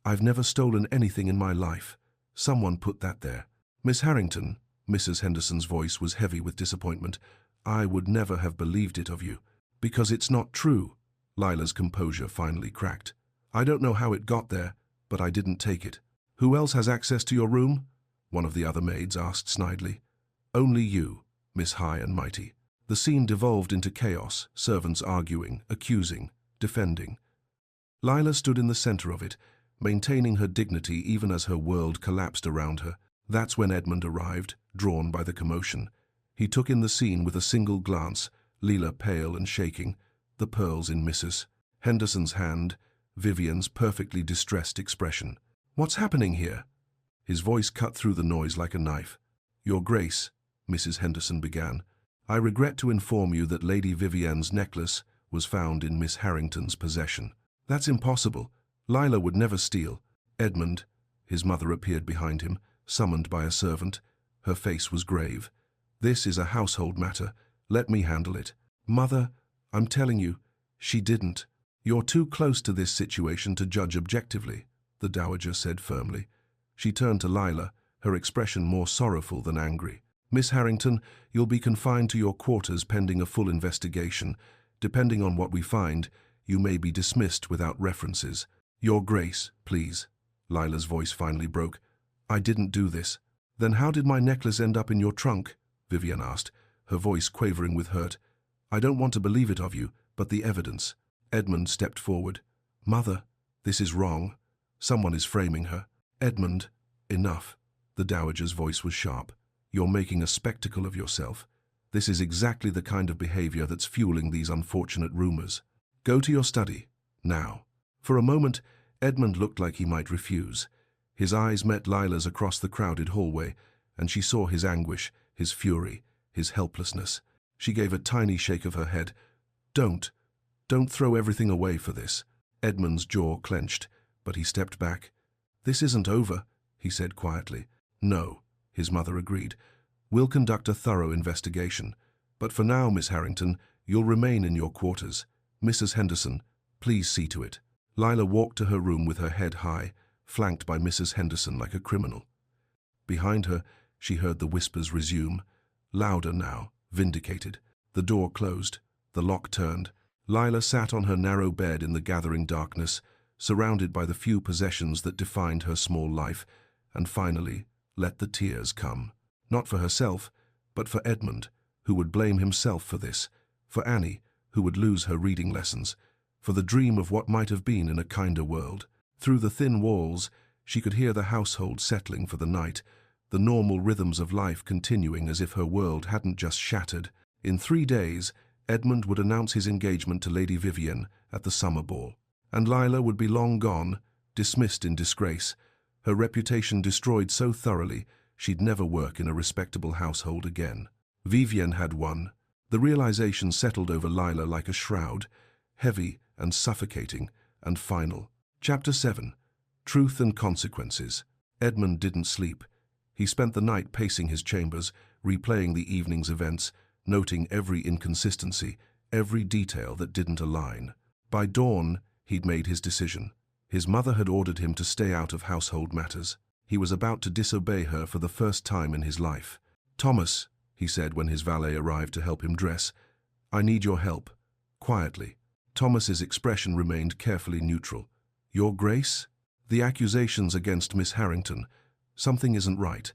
"I've never stolen anything in my life. Someone put that there." "Miss Harrington," Mrs. Henderson's voice was heavy with disappointment, "I would never have believed it of you." "Because it's not true," Lila's composure finally cracked. "I don't know how it got there, but I didn't take it." "Who else has access to your room?" one of the other maids asked snidely. "Only you, Miss High and Mighty." The scene devolved into chaos, servants arguing, accusing, defending. Lila stood in the center of it, maintaining her dignity even as her world collapsed around her. That's when Edmund arrived, drawn by the commotion. He took in the scene with a single glance, Lila pale and shaking, the pearls in Mrs. Henderson's hand, Vivian's perfectly distressed expression. "What's happening here?" His voice cut through the noise like a knife. "Your Grace," Mrs. Henderson began, "I regret to inform you that Lady Vivian's necklace was found in Miss Harrington's possession." "That's impossible. Lila would never steal." "Edmund," his mother appeared behind him, summoned by a servant. Her face was grave. "This is a household matter. Let me handle it." "Mother, I'm telling you, she didn't." "You're too close to this situation to judge objectively," the Dowager said firmly. She turned to Lila, her expression more sorrowful than angry. "Miss Harrington, you'll be confined to your quarters pending a full investigation. Depending on what we find, you may be dismissed without references." "Your Grace, please." Lila's voice finally broke. "I didn't do this." "Then how did my necklace end up in your trunk?" Vivian asked, her voice quavering with hurt. "I don't want to believe it of you, but the evidence." Edmund stepped forward. "Mother, this is wrong. Someone is framing her." "Edmund, enough." The Dowager's voice was sharp. "You're making a spectacle of yourself. This is exactly the kind of behavior that's fueling these unfortunate rumors. Go to your study, now." For a moment, Edmund looked like he might refuse. His eyes met Lila's across the crowded hallway, and she saw his anguish, his fury, his helplessness. She gave a tiny shake of her head. Don't throw everything away for this." Edmund's jaw clenched, but he stepped back. "This isn't over," he said quietly. "No," his mother agreed. "We'll conduct a thorough investigation. But for now, Miss Harrington, you'll remain in your quarters. Mrs. Henderson, please see to it." Lila walked to her room with her head high, flanked by Mrs. Henderson like a criminal. Behind her, she heard the whispers resume, louder now, vindicated. The door closed, the lock turned. Lila sat on her narrow bed in the gathering darkness, surrounded by the few possessions that defined her small life, and finally let the tears come. Not for herself, but for Edmund, who would blame himself for this, for Annie, who would lose her reading lessons, for the dream of what might have been in a kinder world. Through the thin walls, she could hear the household settling for the night, the normal rhythms of life continuing as if her world hadn't just shattered. In 3 days, Edmund would announce his engagement to Lady Vivian at the summer ball, and Lila would be long gone, dismissed in disgrace, her reputation destroyed so thoroughly she'd never work in a respectable household again. Vivian had won. The realization settled over Lila like a shroud, heavy and suffocating and final. Chapter 7. Truth and Consequences. Edmund didn't sleep. He spent the night pacing his chambers, replaying the evening's events, noting every inconsistency, every detail that didn't align. By dawn, he'd made his decision. His mother had ordered him to stay out of household matters. He was about to disobey her for the first time in his life. "Thomas," he said when his valet arrived to help him dress, "I need your help." Quietly. Thomas's expression remained carefully neutral. "Your Grace?" "The accusations against Miss Harrington. Something isn't right.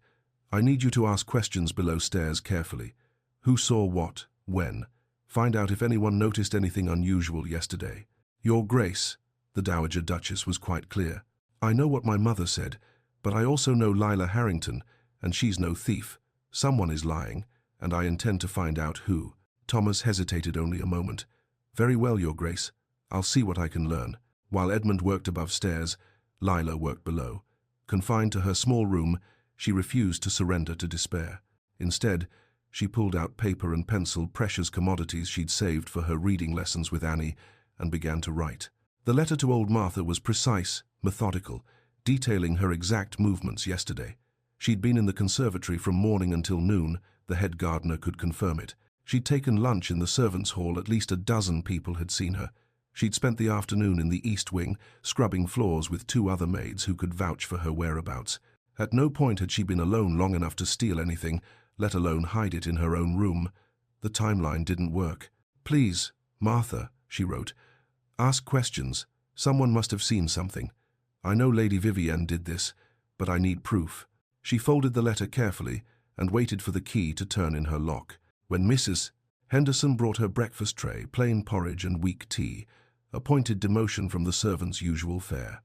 I need you to ask questions below stairs carefully. Who saw what, when? Find out if anyone noticed anything unusual yesterday." "Your Grace," the Dowager Duchess was quite clear. "I know what my mother said, but I also know Lila Harrington, and she's no thief. Someone is lying, and I intend to find out who." Thomas hesitated only a moment. "Very well, Your Grace. I'll see what I can learn." While Edmund worked above stairs, Lila worked below. Confined to her small room, she refused to surrender to despair. Instead, she pulled out paper and pencil, precious commodities she'd saved for her reading lessons with Annie, and began to write. The letter to old Martha was precise, methodical, detailing her exact movements yesterday. She'd been in the conservatory from morning until noon, the head gardener could confirm it. She'd taken lunch in the servants' hall, at least a dozen people had seen her. She'd spent the afternoon in the east wing, scrubbing floors with 2 other maids who could vouch for her whereabouts. At no point had she been alone long enough to steal anything, let alone hide it in her own room. The timeline didn't work. "Please, Martha," she wrote, "ask questions. Someone must have seen something. I know Lady Vivian did this, but I need proof." She folded the letter carefully and waited for the key to turn in her lock. When Mrs. Henderson brought her breakfast tray, plain porridge and weak tea, a pointed demotion from the servant's usual fare.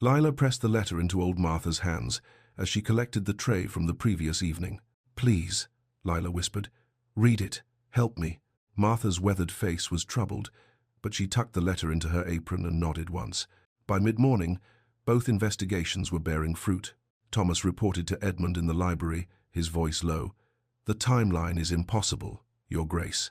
Lila pressed the letter into old Martha's hands as she collected the tray from the previous evening. "Please," Lila whispered, "read it. Help me." Martha's weathered face was troubled, but she tucked the letter into her apron and nodded once. By mid-morning, both investigations were bearing fruit. Thomas reported to Edmund in the library, his voice low. "The timeline is impossible, Your Grace.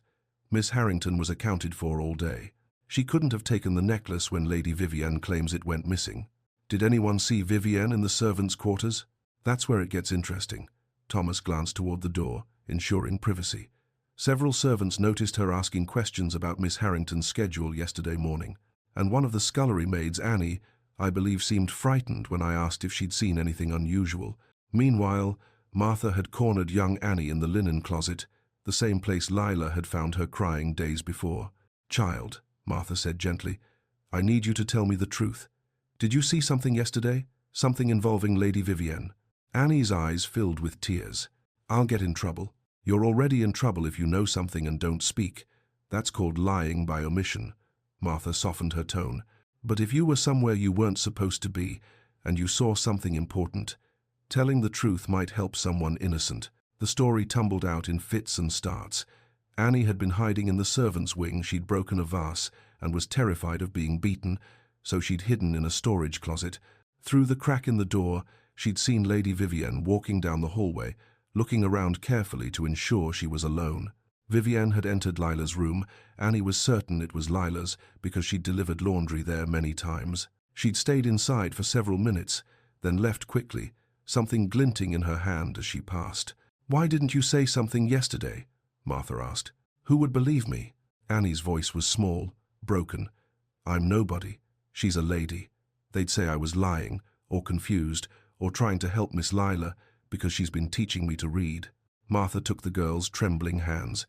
Miss Harrington was accounted for all day. She couldn't have taken the necklace when Lady Vivienne claims it went missing. Did anyone see Vivienne in the servants' quarters? That's where it gets interesting." Thomas glanced toward the door, ensuring privacy. Several servants noticed her asking questions about Miss Harrington's schedule yesterday morning, and one of the scullery maids, Annie, I believe, seemed frightened when I asked if she'd seen anything unusual. Meanwhile, Martha had cornered young Annie in the linen closet, the same place Lila had found her crying days before. "Child," Martha said gently, "I need you to tell me the truth. Did you see something yesterday? Something involving Lady Vivienne?" Annie's eyes filled with tears. "I'll get in trouble." "You're already in trouble if you know something and don't speak. That's called lying by omission." Martha softened her tone. "But if you were somewhere you weren't supposed to be, and you saw something important, telling the truth might help someone innocent." The story tumbled out in fits and starts. Annie had been hiding in the servants' wing. She'd broken a vase and was terrified of being beaten, so she'd hidden in a storage closet. Through the crack in the door, she'd seen Lady Vivienne walking down the hallway, looking around carefully to ensure she was alone. Vivienne had entered Lila's room. Annie was certain it was Lila's because she'd delivered laundry there many times. She'd stayed inside for several minutes, then left quickly, something glinting in her hand as she passed. "Why didn't you say something yesterday?" Martha asked. "Who would believe me?" Annie's voice was small, broken. "I'm nobody. She's a lady. They'd say I was lying, or confused, or trying to help Miss Lila, because she's been teaching me to read." Martha took the girl's trembling hands.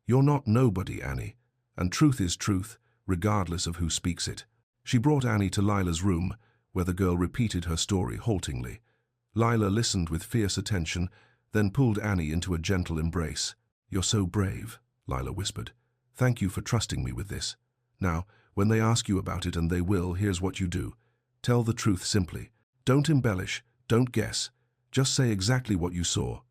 "You're not nobody, Annie, and truth is truth, regardless of who speaks it." She brought Annie to Lila's room, where the girl repeated her story haltingly. Lila listened with fierce attention, then pulled Annie into a gentle embrace. "You're so brave," Lila whispered. "Thank you for trusting me with this. Now, when they ask you about it, and they will, here's what you do. Tell the truth simply. Don't embellish, don't guess. Just say exactly what you saw.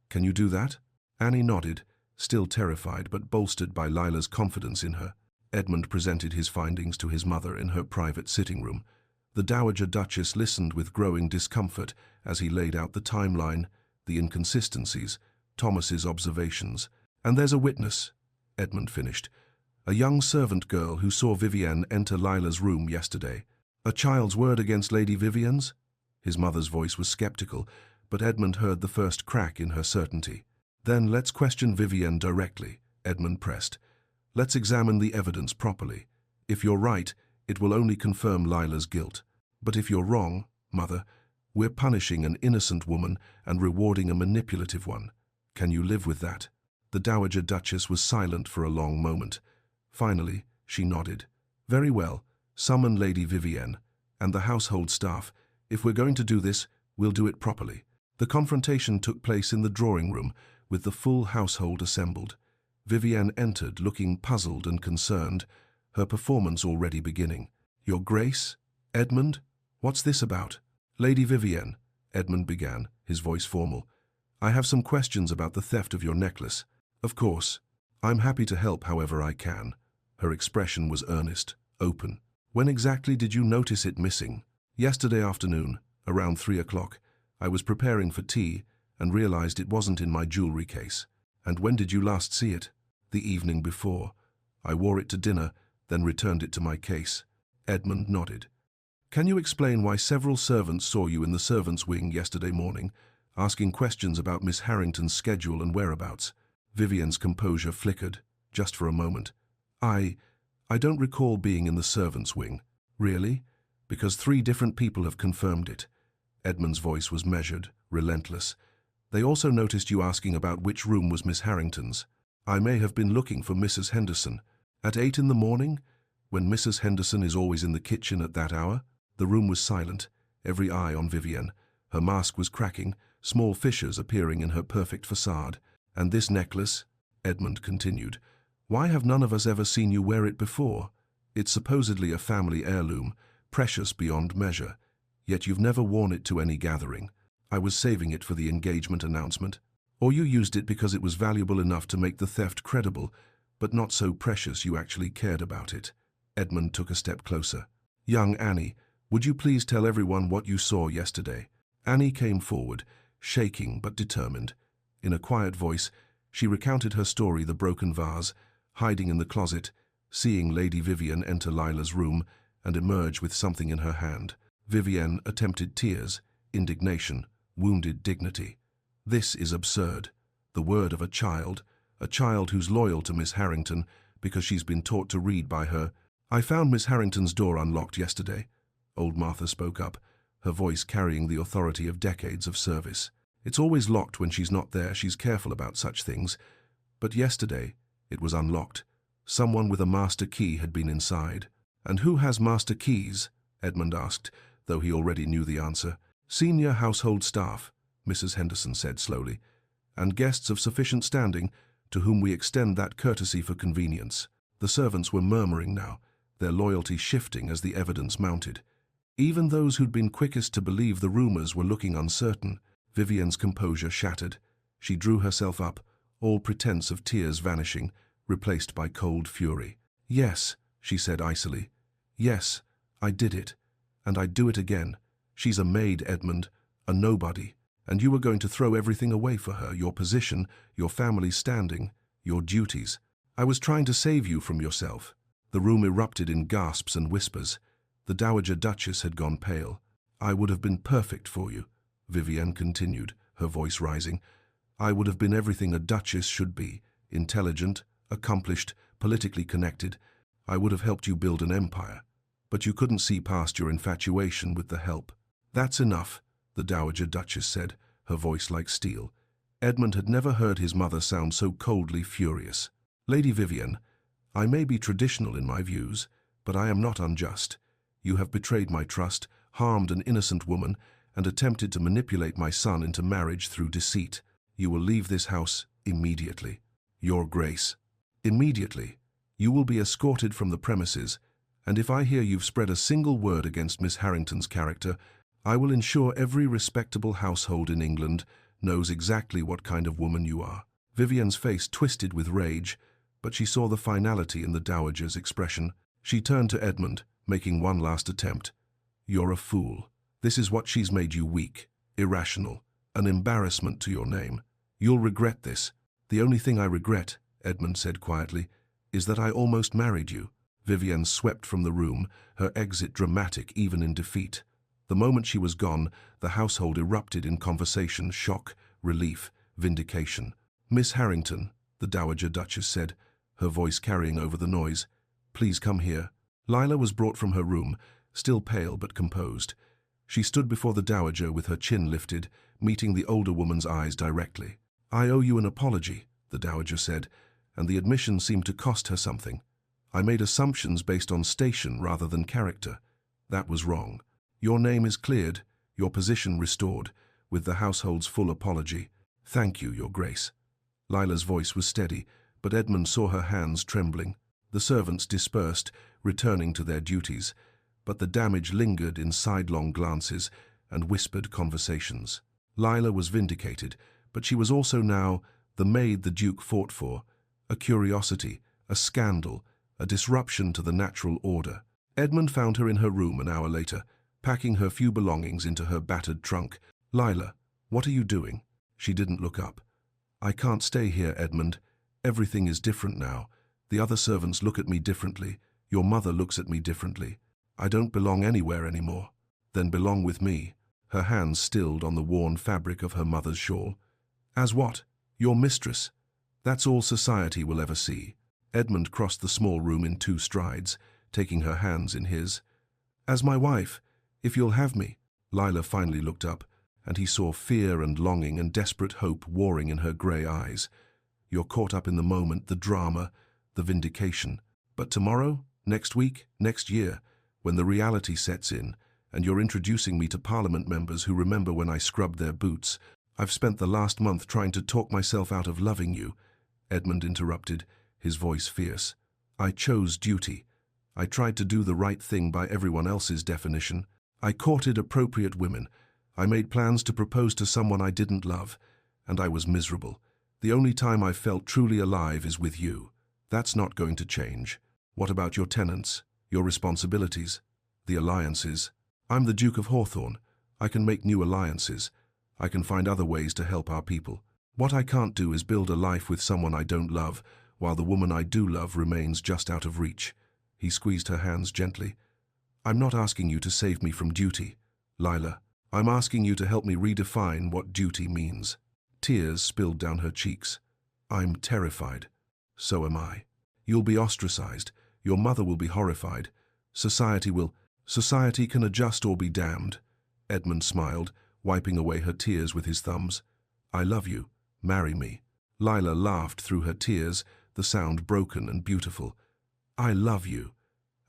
Can you do that?" Annie nodded, still terrified but bolstered by Lila's confidence in her. Edmund presented his findings to his mother in her private sitting room. The Dowager Duchess listened with growing discomfort as he laid out the timeline, the inconsistencies, Thomas's observations. "And there's a witness," Edmund finished. "A young servant girl who saw Vivienne enter Lila's room yesterday." "A child's word against Lady Vivienne's?" His mother's voice was skeptical, but Edmund heard the first crack in her certainty. "Then let's question Vivienne directly," Edmund pressed. "Let's examine the evidence properly. If you're right, it will only confirm Lila's guilt. But if you're wrong, Mother, we're punishing an innocent woman and rewarding a manipulative one. Can you live with that?" The Dowager Duchess was silent for a long moment. Finally, she nodded. "Very well. Summon Lady Vivienne and the household staff. If we're going to do this, we'll do it properly." The confrontation took place in the drawing room, with the full household assembled. Vivienne entered, looking puzzled and concerned, her performance already beginning. "Your Grace? Edmund? What's this about?" "Lady Vivienne," Edmund began, his voice formal. "I have some questions about the theft of your necklace." "Of course. I'm happy to help however I can." Her expression was earnest, open. "When exactly did you notice it missing?" "Yesterday afternoon, around 3 o'clock. I was preparing for tea and realized it wasn't in my jewelry case." "And when did you last see it?" "The evening before. I wore it to dinner, then returned it to my case." Edmund nodded. "Can you explain why several servants saw you in the servants' wing yesterday morning, asking questions about Miss Harrington's schedule and whereabouts?" Vivienne's composure flickered, just for a moment. I don't recall being in the servants' wing." "Really? Because 3 different people have confirmed it." Edmund's voice was measured, relentless. "They also noticed you asking about which room was Miss Harrington's." "I may have been looking for Mrs. Henderson." "At 8 in the morning? When Mrs. Henderson is always in the kitchen at that hour?" The room was silent, every eye on Vivienne. Her mask was cracking, small fissures appearing in her perfect facade. "And this necklace?" Edmund continued. Why have none of us ever seen you wear it before? It's supposedly a family heirloom, precious beyond measure, yet you've never worn it to any gathering. I was saving it for the engagement announcement. Or you used it because it was valuable enough to make the theft credible, but not so precious you actually cared about it. Edmund took a step closer. Young Annie, would you please tell everyone what you saw yesterday? Annie came forward, shaking but determined. In a quiet voice, she recounted her story, the broken vase, hiding in the closet, seeing Lady Vivienne enter Lila's room and emerge with something in her hand. Vivienne attempted tears, indignation, wounded dignity. This is absurd. The word of a child who's loyal to Miss Harrington because she's been taught to read by her. I found Miss Harrington's door unlocked yesterday. Old Martha spoke up, her voice carrying the authority of decades of service. It's always locked when she's not there. She's careful about such things. But yesterday, it was unlocked. Someone with a master key had been inside. And who has master keys? Edmund asked, though he already knew the answer. Senior household staff, Mrs. Henderson said slowly, and guests of sufficient standing to whom we extend that courtesy for convenience. The servants were murmuring now, their loyalty shifting as the evidence mounted. Even those who'd been quickest to believe the rumors were looking uncertain. Vivienne's composure shattered. She drew herself up, all pretense of tears vanishing, replaced by cold fury. Yes, she said icily. Yes, I did it. And I'd do it again. She's a maid, Edmund, a nobody. And you were going to throw everything away for her, your position, your family's standing, your duties. I was trying to save you from yourself. The room erupted in gasps and whispers. The Dowager Duchess had gone pale. I would have been perfect for you, Vivienne continued, her voice rising. I would have been everything a duchess should be, intelligent, accomplished, politically connected. I would have helped you build an empire. But you couldn't see past your infatuation with the help. That's enough, the Dowager Duchess said, her voice like steel. Edmund had never heard his mother sound so coldly furious. Lady Vivienne, I may be traditional in my views, but I am not unjust. You have betrayed my trust, harmed an innocent woman, and attempted to manipulate my son into marriage through deceit. You will leave this house immediately. Your Grace. Immediately. You will be escorted from the premises, and if I hear you've spread a single word against Miss Harrington's character, I will ensure every respectable household in England knows exactly what kind of woman you are. Vivienne's face twisted with rage, but she saw the finality in the Dowager's expression. She turned to Edmund, making one last attempt. You're a fool. This is what she's made you: weak, irrational, an embarrassment to your name. You'll regret this. The only thing I regret, Edmund said quietly, is that I almost married you. Vivienne swept from the room, her exit dramatic even in defeat. The moment she was gone, the household erupted in conversation, shock, relief, vindication. Miss Harrington, the Dowager Duchess said, her voice carrying over the noise, please come here. Lila was brought from her room, still pale but composed. She stood before the Dowager with her chin lifted, meeting the older woman's eyes directly. I owe you an apology, the Dowager said, and the admission seemed to cost her something. I made assumptions based on station rather than character. That was wrong. Your name is cleared, your position restored, with the household's full apology. Thank you, Your Grace. Lila's voice was steady, but Edmund saw her hands trembling. The servants dispersed, returning to their duties, but the damage lingered in sidelong glances and whispered conversations. Lila was vindicated, but she was also now the maid the Duke fought for, a curiosity, a scandal, a disruption to the natural order. Edmund found her in her room an hour later, packing her few belongings into her battered trunk. Lila, what are you doing? She didn't look up. I can't stay here, Edmund. Everything is different now. The other servants look at me differently. Your mother looks at me differently. I don't belong anywhere anymore. Then belong with me. Her hands stilled on the worn fabric of her mother's shawl. As what? Your mistress. That's all society will ever see. Edmund crossed the small room in 2 strides, taking her hands in his. As my wife, if you'll have me. Lila finally looked up, and he saw fear and longing and desperate hope warring in her grey eyes. You're caught up in the moment, the drama, the vindication. But tomorrow, next week, next year, when the reality sets in, and you're introducing me to Parliament members who remember when I scrubbed their boots, I've spent the last month trying to talk myself out of loving you. Edmund interrupted, his voice fierce. "I chose duty. I tried to do the right thing by everyone else's definition. I courted appropriate women. I made plans to propose to someone I didn't love, and I was miserable. The only time I felt truly alive is with you. That's not going to change. What about your tenants, your responsibilities, the alliances? I'm the Duke of Hawthorne. I can make new alliances. I can find other ways to help our people. What I can't do is build a life with someone I don't love, while the woman I do love remains just out of reach." He squeezed her hands gently. "I'm not asking you to save me from duty, Lila. I'm asking you to help me redefine what duty means." Tears spilled down her cheeks. "I'm terrified. So am I. You'll be ostracized. Your mother will be horrified. Society can adjust or be damned." Edmund smiled, wiping away her tears with his thumbs. "I love you. Marry me." Lila laughed through her tears, the sound broken and beautiful. "I love you,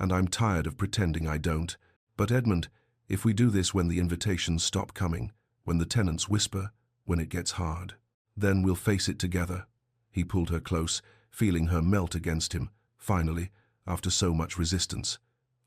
and I'm tired of pretending I don't. But Edmund, if we do this when the invitations stop coming, when the tenants whisper, when it gets hard, then we'll face it together." He pulled her close, feeling her melt against him, finally, after so much resistance.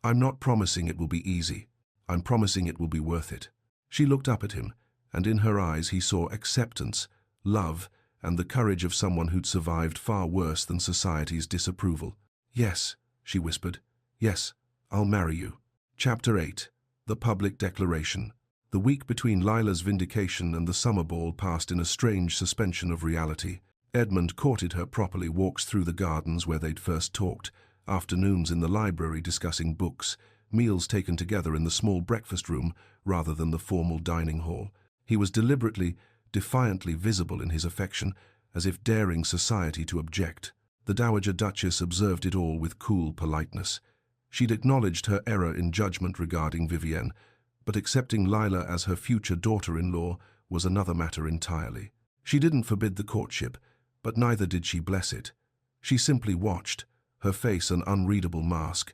"I'm not promising it will be easy. I'm promising it will be worth it." She looked up at him, and in her eyes he saw acceptance, love, and the courage of someone who'd survived far worse than society's disapproval. "Yes," she whispered. "Yes, I'll marry you." Chapter 8. The Public Declaration. The week between Lila's vindication and the summer ball passed in a strange suspension of reality. Edmund courted her properly, walks through the gardens where they'd first talked, afternoons in the library discussing books, meals taken together in the small breakfast room rather than the formal dining hall. He was deliberately, defiantly visible in his affection, as if daring society to object. The Dowager Duchess observed it all with cool politeness. She'd acknowledged her error in judgment regarding Vivienne, but accepting Lila as her future daughter-in-law was another matter entirely. She didn't forbid the courtship, but neither did she bless it. She simply watched, her face an unreadable mask,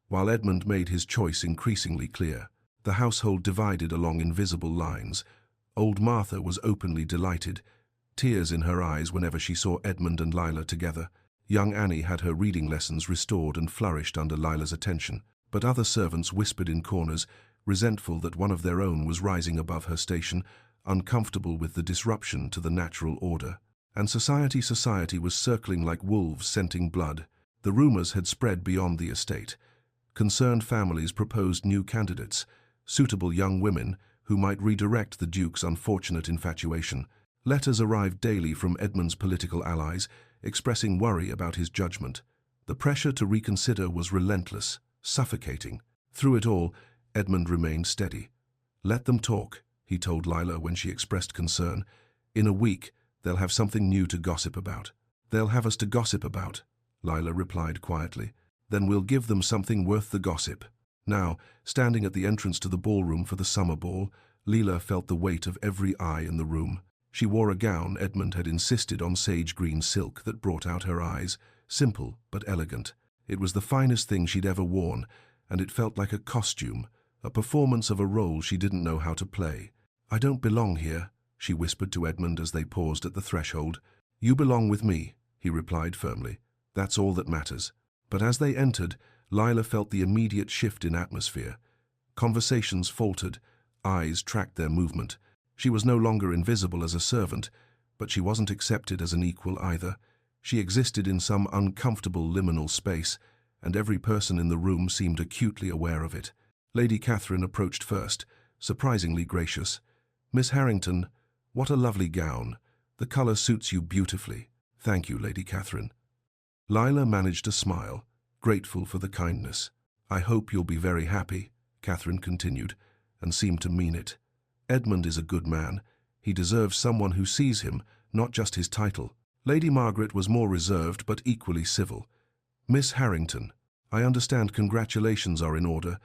while Edmund made his choice increasingly clear. The household divided along invisible lines. Old Martha was openly delighted, tears in her eyes whenever she saw Edmund and Lila together. Young Annie had her reading lessons restored and flourished under Lila's attention, but other servants whispered in corners, resentful that one of their own was rising above her station, uncomfortable with the disruption to the natural order. And society was circling like wolves scenting blood. The rumors had spread beyond the estate. Concerned families proposed new candidates, suitable young women who might redirect the Duke's unfortunate infatuation. Letters arrived daily from Edmund's political allies, expressing worry about his judgment. The pressure to reconsider was relentless, suffocating. Through it all, Edmund remained steady. "Let them talk," he told Lila when she expressed concern. "In a week, they'll have something new to gossip about." "They'll have us to gossip about," Lila replied quietly. "Then we'll give them something worth the gossip." Now, standing at the entrance to the ballroom for the summer ball, Lila felt the weight of every eye in the room. She wore a gown Edmund had insisted on sage-green silk that brought out her eyes, simple but elegant. It was the finest thing she'd ever worn, and it felt like a costume, a performance of a role she didn't know how to play. "I don't belong here," she whispered to Edmund as they paused at the threshold. "You belong with me," he replied firmly. "That's all that matters." But as they entered, Lila felt the immediate shift in atmosphere. Conversations faltered, eyes tracked their movement. She was no longer invisible as a servant, but she wasn't accepted as an equal either. She existed in some uncomfortable liminal space, and every person in the room seemed acutely aware of it. Lady Catherine approached first, surprisingly gracious. "Miss Harrington, what a lovely gown. The color suits you beautifully." "Thank you, Lady Catherine." Lila managed a smile, grateful for the kindness. "I hope you'll be very happy," Catherine continued, and seemed to mean it. "Edmund is a good man. He deserves someone who sees him, not just his title." Lady Margaret was more reserved but equally civil. "Miss Harrington, I understand congratulations are in order,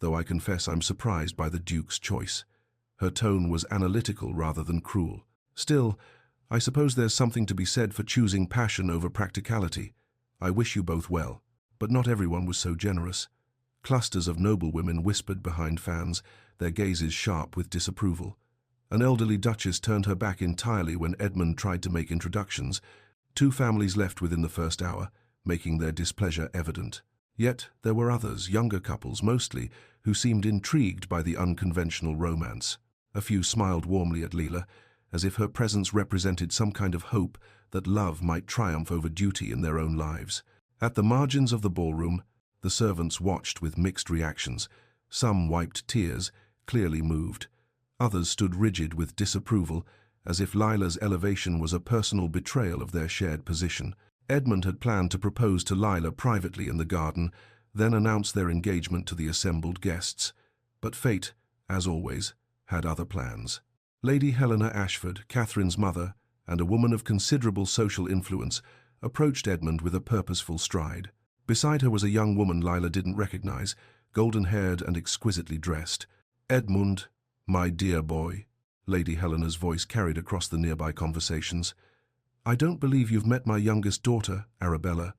though I confess I'm surprised by the Duke's choice." Her tone was analytical rather than cruel. "Still, I suppose there's something to be said for choosing passion over practicality. I wish you both well." But not everyone was so generous. Clusters of noblewomen whispered behind fans, their gazes sharp with disapproval. An elderly duchess turned her back entirely when Edmund tried to make introductions. 2 families left within the first hour, making their displeasure evident. Yet there were others, younger couples mostly, who seemed intrigued by the unconventional romance. A few smiled warmly at Leela, as if her presence represented some kind of hope that love might triumph over duty in their own lives. At the margins of the ballroom, the servants watched with mixed reactions. Some wiped tears, clearly moved. Others stood rigid with disapproval, as if Lila's elevation was a personal betrayal of their shared position. Edmund had planned to propose to Lila privately in the garden, then announce their engagement to the assembled guests. But fate, as always, had other plans. Lady Helena Ashford, Catherine's mother, and a woman of considerable social influence, approached Edmund with a purposeful stride. Beside her was a young woman Lila didn't recognize, golden-haired and exquisitely dressed. "Edmund, my dear boy," Lady Helena's voice carried across the nearby conversations. "I don't believe you've met my youngest daughter, Arabella.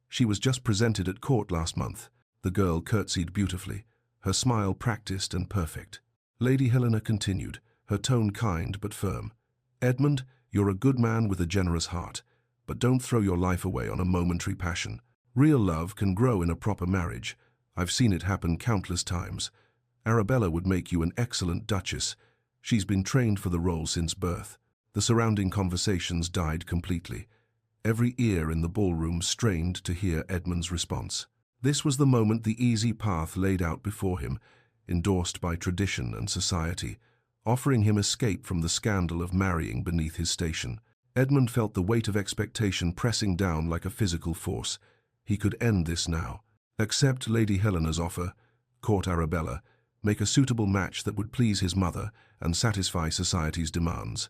She was just presented at court last month." The girl curtsied beautifully, her smile practiced and perfect. Lady Helena continued, her tone kind but firm. "Edmund, you're a good man with a generous heart, but don't throw your life away on a momentary passion. Real love can grow in a proper marriage. I've seen it happen countless times. Arabella would make you an excellent duchess. She's been trained for the role since birth." The surrounding conversations died completely. Every ear in the ballroom strained to hear Edmund's response. This was the moment the easy path laid out before him, endorsed by tradition and society, offering him escape from the scandal of marrying beneath his station. Edmund felt the weight of expectation pressing down like a physical force. He could end this now. Accept Lady Helena's offer, court Arabella, make a suitable match that would please his mother and satisfy society's demands.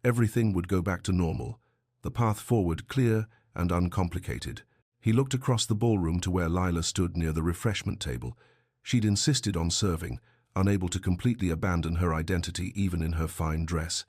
Everything would go back to normal, the path forward clear and uncomplicated. He looked across the ballroom to where Lila stood near the refreshment table. She'd insisted on serving, unable to completely abandon her identity even in her fine dress.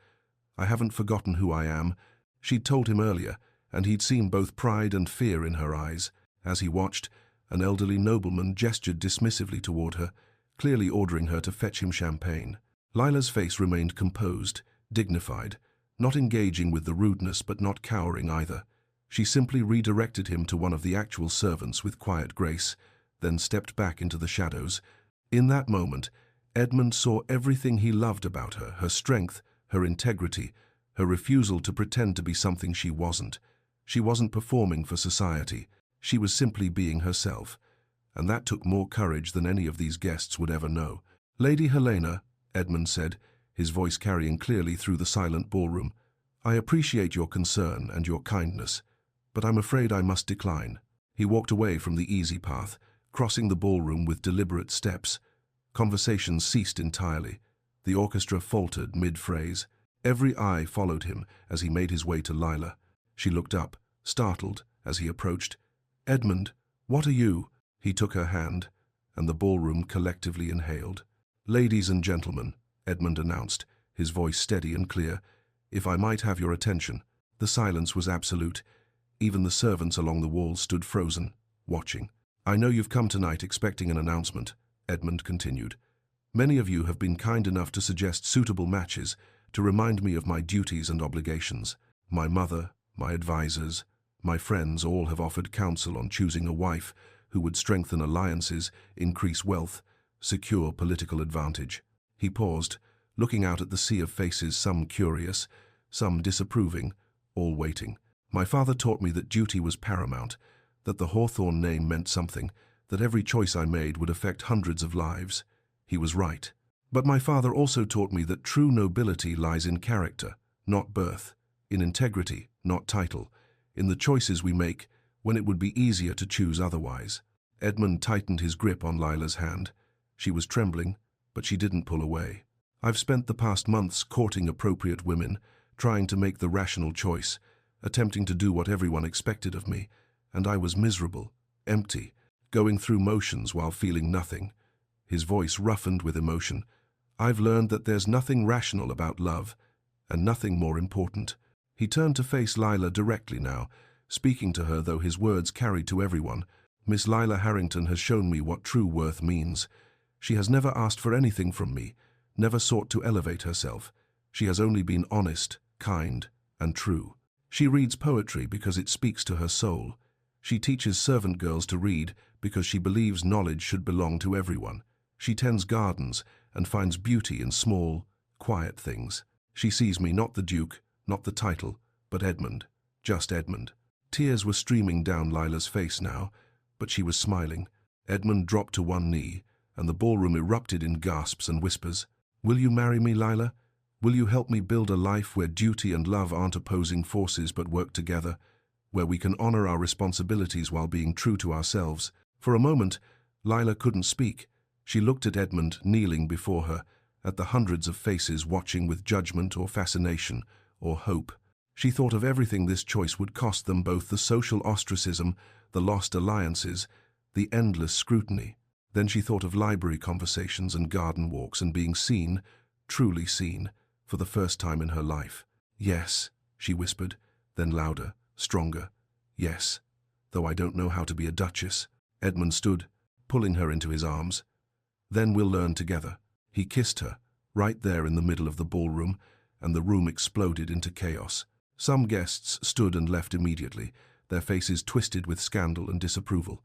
"I haven't forgotten who I am," she'd told him earlier, and he'd seen both pride and fear in her eyes. As he watched, an elderly nobleman gestured dismissively toward her, clearly ordering her to fetch him champagne. Lila's face remained composed, dignified, not engaging with the rudeness but not cowering either. She simply redirected him to one of the actual servants with quiet grace, then stepped back into the shadows. In that moment, Edmund saw everything he loved about her, her strength, her integrity, her refusal to pretend to be something she wasn't. She wasn't performing for society. She was simply being herself. And that took more courage than any of these guests would ever know. "Lady Helena," Edmund said, his voice carrying clearly through the silent ballroom, "I appreciate your concern and your kindness, but I'm afraid I must decline." He walked away from the easy path, crossing the ballroom with deliberate steps. Conversations ceased entirely. The orchestra faltered mid-phrase. Every eye followed him as he made his way to Lila. She looked up, startled, as he approached. "Edmund, what are you?" He took her hand, and the ballroom collectively inhaled. "Ladies and gentlemen," Edmund announced, his voice steady and clear, "if I might have your attention." The silence was absolute. Even the servants along the walls stood frozen, watching. "I know you've come tonight expecting an announcement," Edmund continued. "Many of you have been kind enough to suggest suitable matches to remind me of my duties and obligations. My mother, my advisors, my friends all have offered counsel on choosing a wife who would strengthen alliances, increase wealth, secure political advantage." He paused, looking out at the sea of faces, some curious, some disapproving, all waiting. "My father taught me that duty was paramount, that the Hawthorne name meant something, that every choice I made would affect hundreds of lives." He was right. "But my father also taught me that true nobility lies in character, not birth, in integrity, not title, in the choices we make when it would be easier to choose otherwise." Edmund tightened his grip on Lila's hand. She was trembling, but she didn't pull away. "I've spent the past months courting appropriate women, trying to make the rational choice, attempting to do what everyone expected of me, and I was miserable, empty, going through motions while feeling nothing." His voice roughened with emotion. "I've learned that there's nothing rational about love, and nothing more important." He turned to face Lila directly now, speaking to her though his words carried to everyone. "Miss Lila Harrington has shown me what true worth means. She has never asked for anything from me, never sought to elevate herself. She has only been honest, kind, and true. She reads poetry because it speaks to her soul. She teaches servant girls to read because she believes knowledge should belong to everyone. She tends gardens and finds beauty in small, quiet things. She sees me not the Duke, not the title, but Edmund, just Edmund. Tears were streaming down Lila's face now, but she was smiling. Edmund dropped to one knee, and the ballroom erupted in gasps and whispers. "Will you marry me, Lila? Will you help me build a life where duty and love aren't opposing forces but work together, where we can honor our responsibilities while being true to ourselves?" For a moment, Lila couldn't speak. She looked at Edmund kneeling before her, at the hundreds of faces watching with judgment or fascination or hope. She thought of everything this choice would cost them, both the social ostracism, the lost alliances, the endless scrutiny. Then she thought of library conversations and garden walks and being seen, truly seen, for the first time in her life. "Yes," she whispered, then louder, stronger. "Yes, though I don't know how to be a duchess." Edmund stood, pulling her into his arms. "Then we'll learn together." He kissed her, right there in the middle of the ballroom, and the room exploded into chaos. Some guests stood and left immediately, their faces twisted with scandal and disapproval.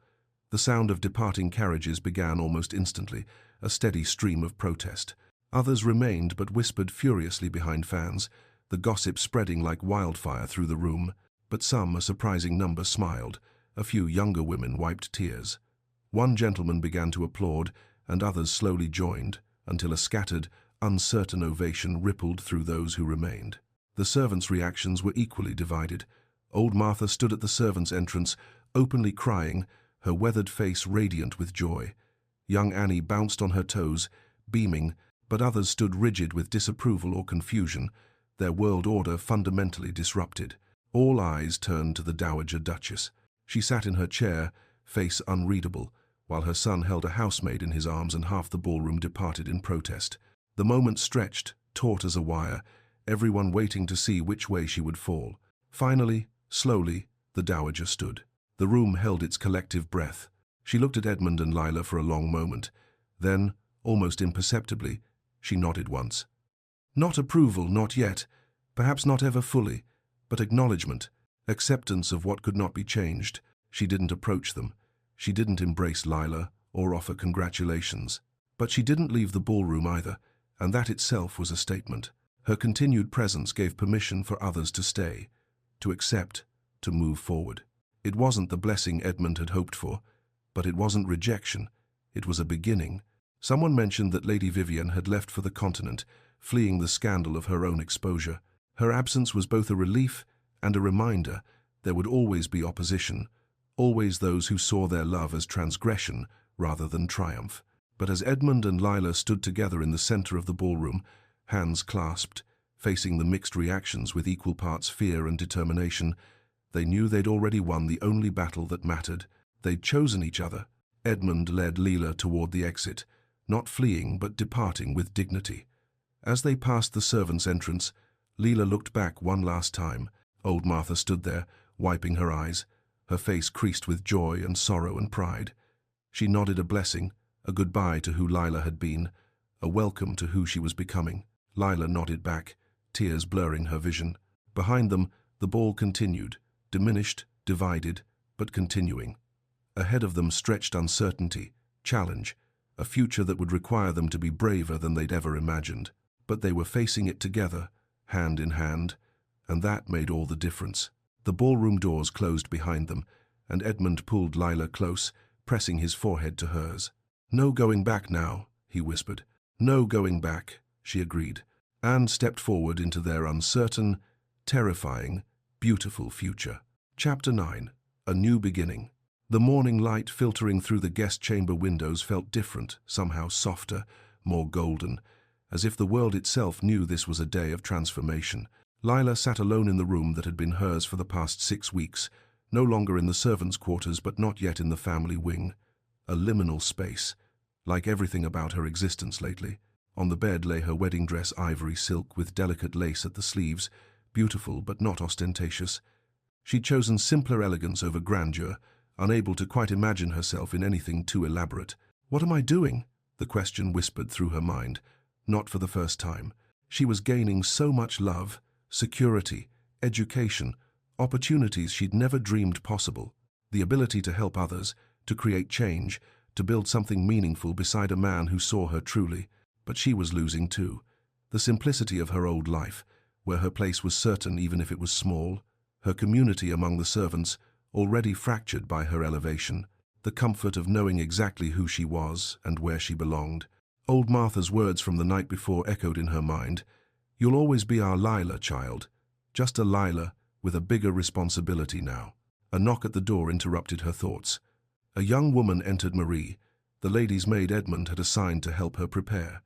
The sound of departing carriages began almost instantly, a steady stream of protest. Others remained but whispered furiously behind fans, the gossip spreading like wildfire through the room. But some, a surprising number, smiled. A few younger women wiped tears. One gentleman began to applaud, and others slowly joined, until a scattered, uncertain ovation rippled through those who remained. The servants' reactions were equally divided. Old Martha stood at the servants' entrance, openly crying, her weathered face radiant with joy. Young Annie bounced on her toes, beaming, but others stood rigid with disapproval or confusion, their world order fundamentally disrupted. All eyes turned to the Dowager Duchess. She sat in her chair, face unreadable, while her son held a housemaid in his arms, and half the ballroom departed in protest. The moment stretched, taut as a wire, everyone waiting to see which way she would fall. Finally, slowly, the Dowager stood. The room held its collective breath. She looked at Edmund and Lila for a long moment. Then, almost imperceptibly, she nodded once. Not approval, not yet, perhaps not ever fully, but acknowledgement, acceptance of what could not be changed. She didn't approach them. She didn't embrace Lila or offer congratulations. But she didn't leave the ballroom either, and that itself was a statement. Her continued presence gave permission for others to stay, to accept, to move forward. It wasn't the blessing Edmund had hoped for, but it wasn't rejection. It was a beginning. Someone mentioned that Lady Vivian had left for the continent, fleeing the scandal of her own exposure. Her absence was both a relief and a reminder there would always be opposition, always those who saw their love as transgression rather than triumph. But as Edmund and Lila stood together in the center of the ballroom, hands clasped, facing the mixed reactions with equal parts fear and determination, they knew they'd already won the only battle that mattered. They'd chosen each other. Edmund led Lila toward the exit, not fleeing but departing with dignity. As they passed the servants' entrance, Lila looked back one last time. Old Martha stood there, wiping her eyes, her face creased with joy and sorrow and pride. She nodded a blessing, a goodbye to who Lila had been, a welcome to who she was becoming. Lila nodded back, tears blurring her vision. Behind them, the ball continued, diminished, divided, but continuing. Ahead of them stretched uncertainty, challenge, a future that would require them to be braver than they'd ever imagined. But they were facing it together, hand in hand, and that made all the difference. The ballroom doors closed behind them, and Edmund pulled Lila close, pressing his forehead to hers. "No going back now," he whispered. "No going back," she agreed, and stepped forward into their uncertain, terrifying, beautiful future. Chapter 9. A New Beginning. The morning light filtering through the guest chamber windows felt different, somehow softer, more golden, as if the world itself knew this was a day of transformation. Lila sat alone in the room that had been hers for the past 6 weeks, no longer in the servants' quarters but not yet in the family wing. A liminal space, like everything about her existence lately. On the bed lay her wedding dress, ivory silk with delicate lace at the sleeves, beautiful but not ostentatious. She'd chosen simpler elegance over grandeur, unable to quite imagine herself in anything too elaborate. "What am I doing?" the question whispered through her mind. Not for the first time. She was gaining so much love, security, education, opportunities she'd never dreamed possible. the ability to help others, to create change, to build something meaningful beside a man who saw her truly. But she was losing too. The simplicity of her old life, where her place was certain even if it was small, her community among the servants, already fractured by her elevation, the comfort of knowing exactly who she was and where she belonged. Old Martha's words from the night before echoed in her mind. "You'll always be our Lila, child. Just a Lila with a bigger responsibility now." A knock at the door interrupted her thoughts. A young woman entered Marie, the lady's maid Edmund had assigned to help her prepare.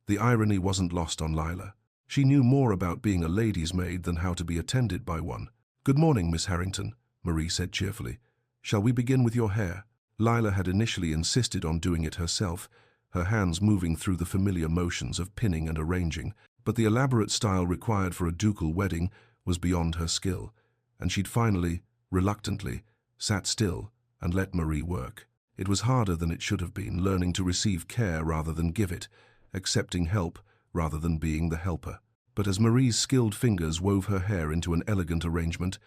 The irony wasn't lost on Lila. She knew more about being a lady's maid than how to be attended by one. "Good morning, Miss Harrington," Marie said cheerfully. "Shall we begin with your hair?" Lila had initially insisted on doing it herself, her hands moving through the familiar motions of pinning and arranging, but the elaborate style required for a ducal wedding was beyond her skill, and she'd finally, reluctantly, sat still and let Marie work. It was harder than it should have been, learning to receive care rather than give it, accepting help rather than being the helper. But as Marie's skilled fingers wove her hair into an elegant arrangement,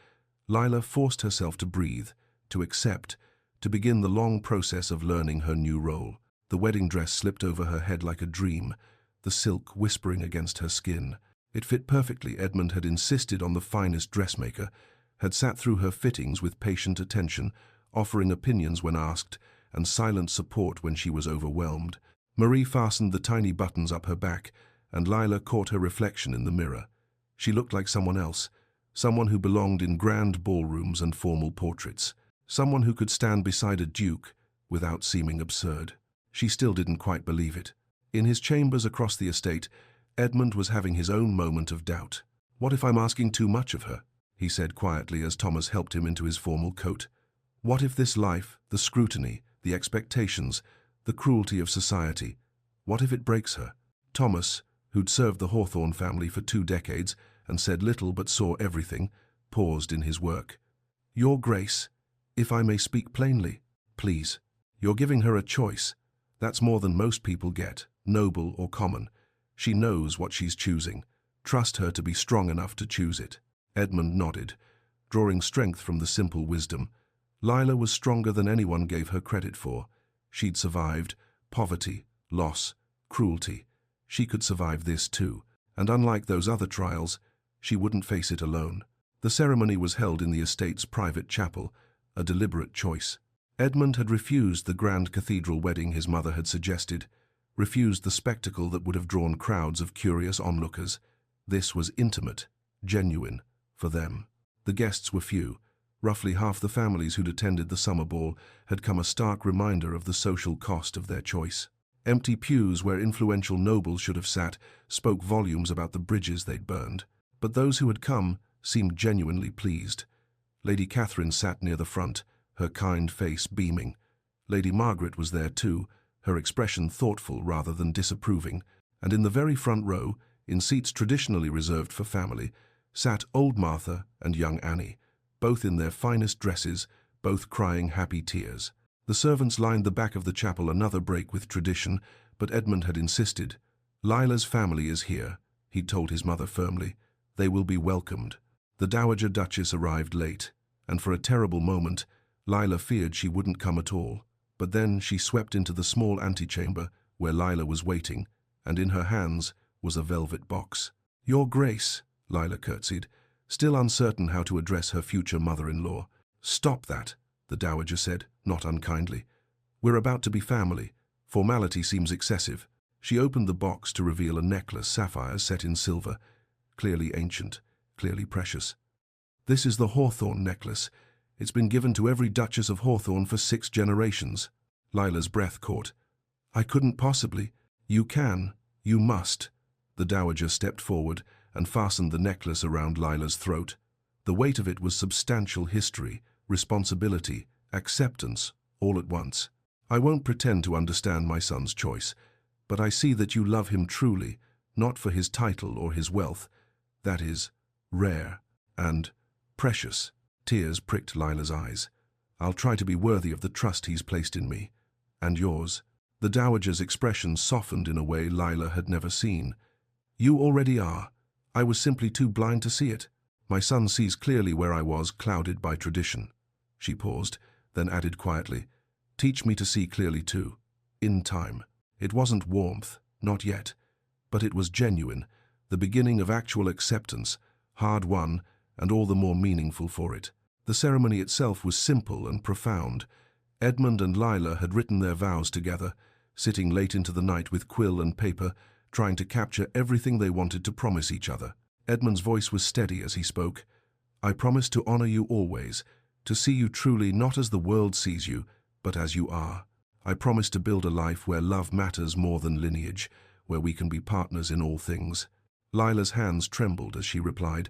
Lila forced herself to breathe, to accept, to begin the long process of learning her new role. The wedding dress slipped over her head like a dream, the silk whispering against her skin. It fit perfectly. Edmund had insisted on the finest dressmaker, had sat through her fittings with patient attention, offering opinions when asked, and silent support when she was overwhelmed. Marie fastened the tiny buttons up her back, and Lila caught her reflection in the mirror. She looked like someone else, someone who belonged in grand ballrooms and formal portraits, someone who could stand beside a duke without seeming absurd. She still didn't quite believe it. In his chambers across the estate, Edmund was having his own moment of doubt. "What if I'm asking too much of her?" he said quietly as Thomas helped him into his formal coat. "What if this life, the scrutiny, the expectations, the cruelty of society, what if it breaks her?" Thomas, who'd served the Hawthorne family for 2 decades and said little but saw everything, paused in his work. "Your Grace, if I may speak plainly, please. You're giving her a choice. That's more than most people get, noble or common. She knows what she's choosing. Trust her to be strong enough to choose it." Edmund nodded, drawing strength from the simple wisdom. Lila was stronger than anyone gave her credit for. She'd survived poverty, loss, cruelty. She could survive this too, and unlike those other trials, she wouldn't face it alone. The ceremony was held in the estate's private chapel, a deliberate choice. Edmund had refused the grand cathedral wedding his mother had suggested, refused the spectacle that would have drawn crowds of curious onlookers. This was intimate, genuine, for them. The guests were few. Roughly half the families who'd attended the summer ball had come a stark reminder of the social cost of their choice. Empty pews where influential nobles should have sat spoke volumes about the bridges they'd burned. But those who had come seemed genuinely pleased. Lady Catherine sat near the front, her kind face beaming. Lady Margaret was there too, her expression thoughtful rather than disapproving, and in the very front row, in seats traditionally reserved for family, sat old Martha and young Annie, both in their finest dresses, both crying happy tears. The servants lined the back of the chapel, another break with tradition, but Edmund had insisted. "Lila's family is here," he'd told his mother firmly. "They will be welcomed." The Dowager Duchess arrived late, and for a terrible moment, Lila feared she wouldn't come at all. But then she swept into the small antechamber where Lila was waiting, and in her hands was a velvet box. "Your Grace," Lila curtsied, still uncertain how to address her future mother-in-law. "Stop that," the Dowager said, not unkindly. "We're about to be family. Formality seems excessive." She opened the box to reveal a necklace, sapphires set in silver, clearly ancient, clearly precious. "This is the Hawthorne necklace. It's been given to every Duchess of Hawthorne for 6 generations. Lila's breath caught. "I couldn't possibly." "You can. You must." The Dowager stepped forward and fastened the necklace around Lila's throat. The weight of it was substantial: history, responsibility, acceptance, all at once. "I won't pretend to understand my son's choice, but I see that you love him truly, not for his title or his wealth. That is rare and precious." Tears pricked Lila's eyes. "I'll try to be worthy of the trust he's placed in me. And yours." The Dowager's expression softened in a way Lila had never seen. "You already are. I was simply too blind to see it. My son sees clearly where I was, clouded by tradition." She paused, then added quietly, "Teach me to see clearly too. In time." It wasn't warmth, not yet, but it was genuine, the beginning of actual acceptance, hard-won and all the more meaningful for it. The ceremony itself was simple and profound. Edmund and Lila had written their vows together, sitting late into the night with quill and paper, trying to capture everything they wanted to promise each other. Edmund's voice was steady as he spoke. "I promise to honor you always, to see you truly not as the world sees you, but as you are. I promise to build a life where love matters more than lineage, where we can be partners in all things." Lila's hands trembled as she replied,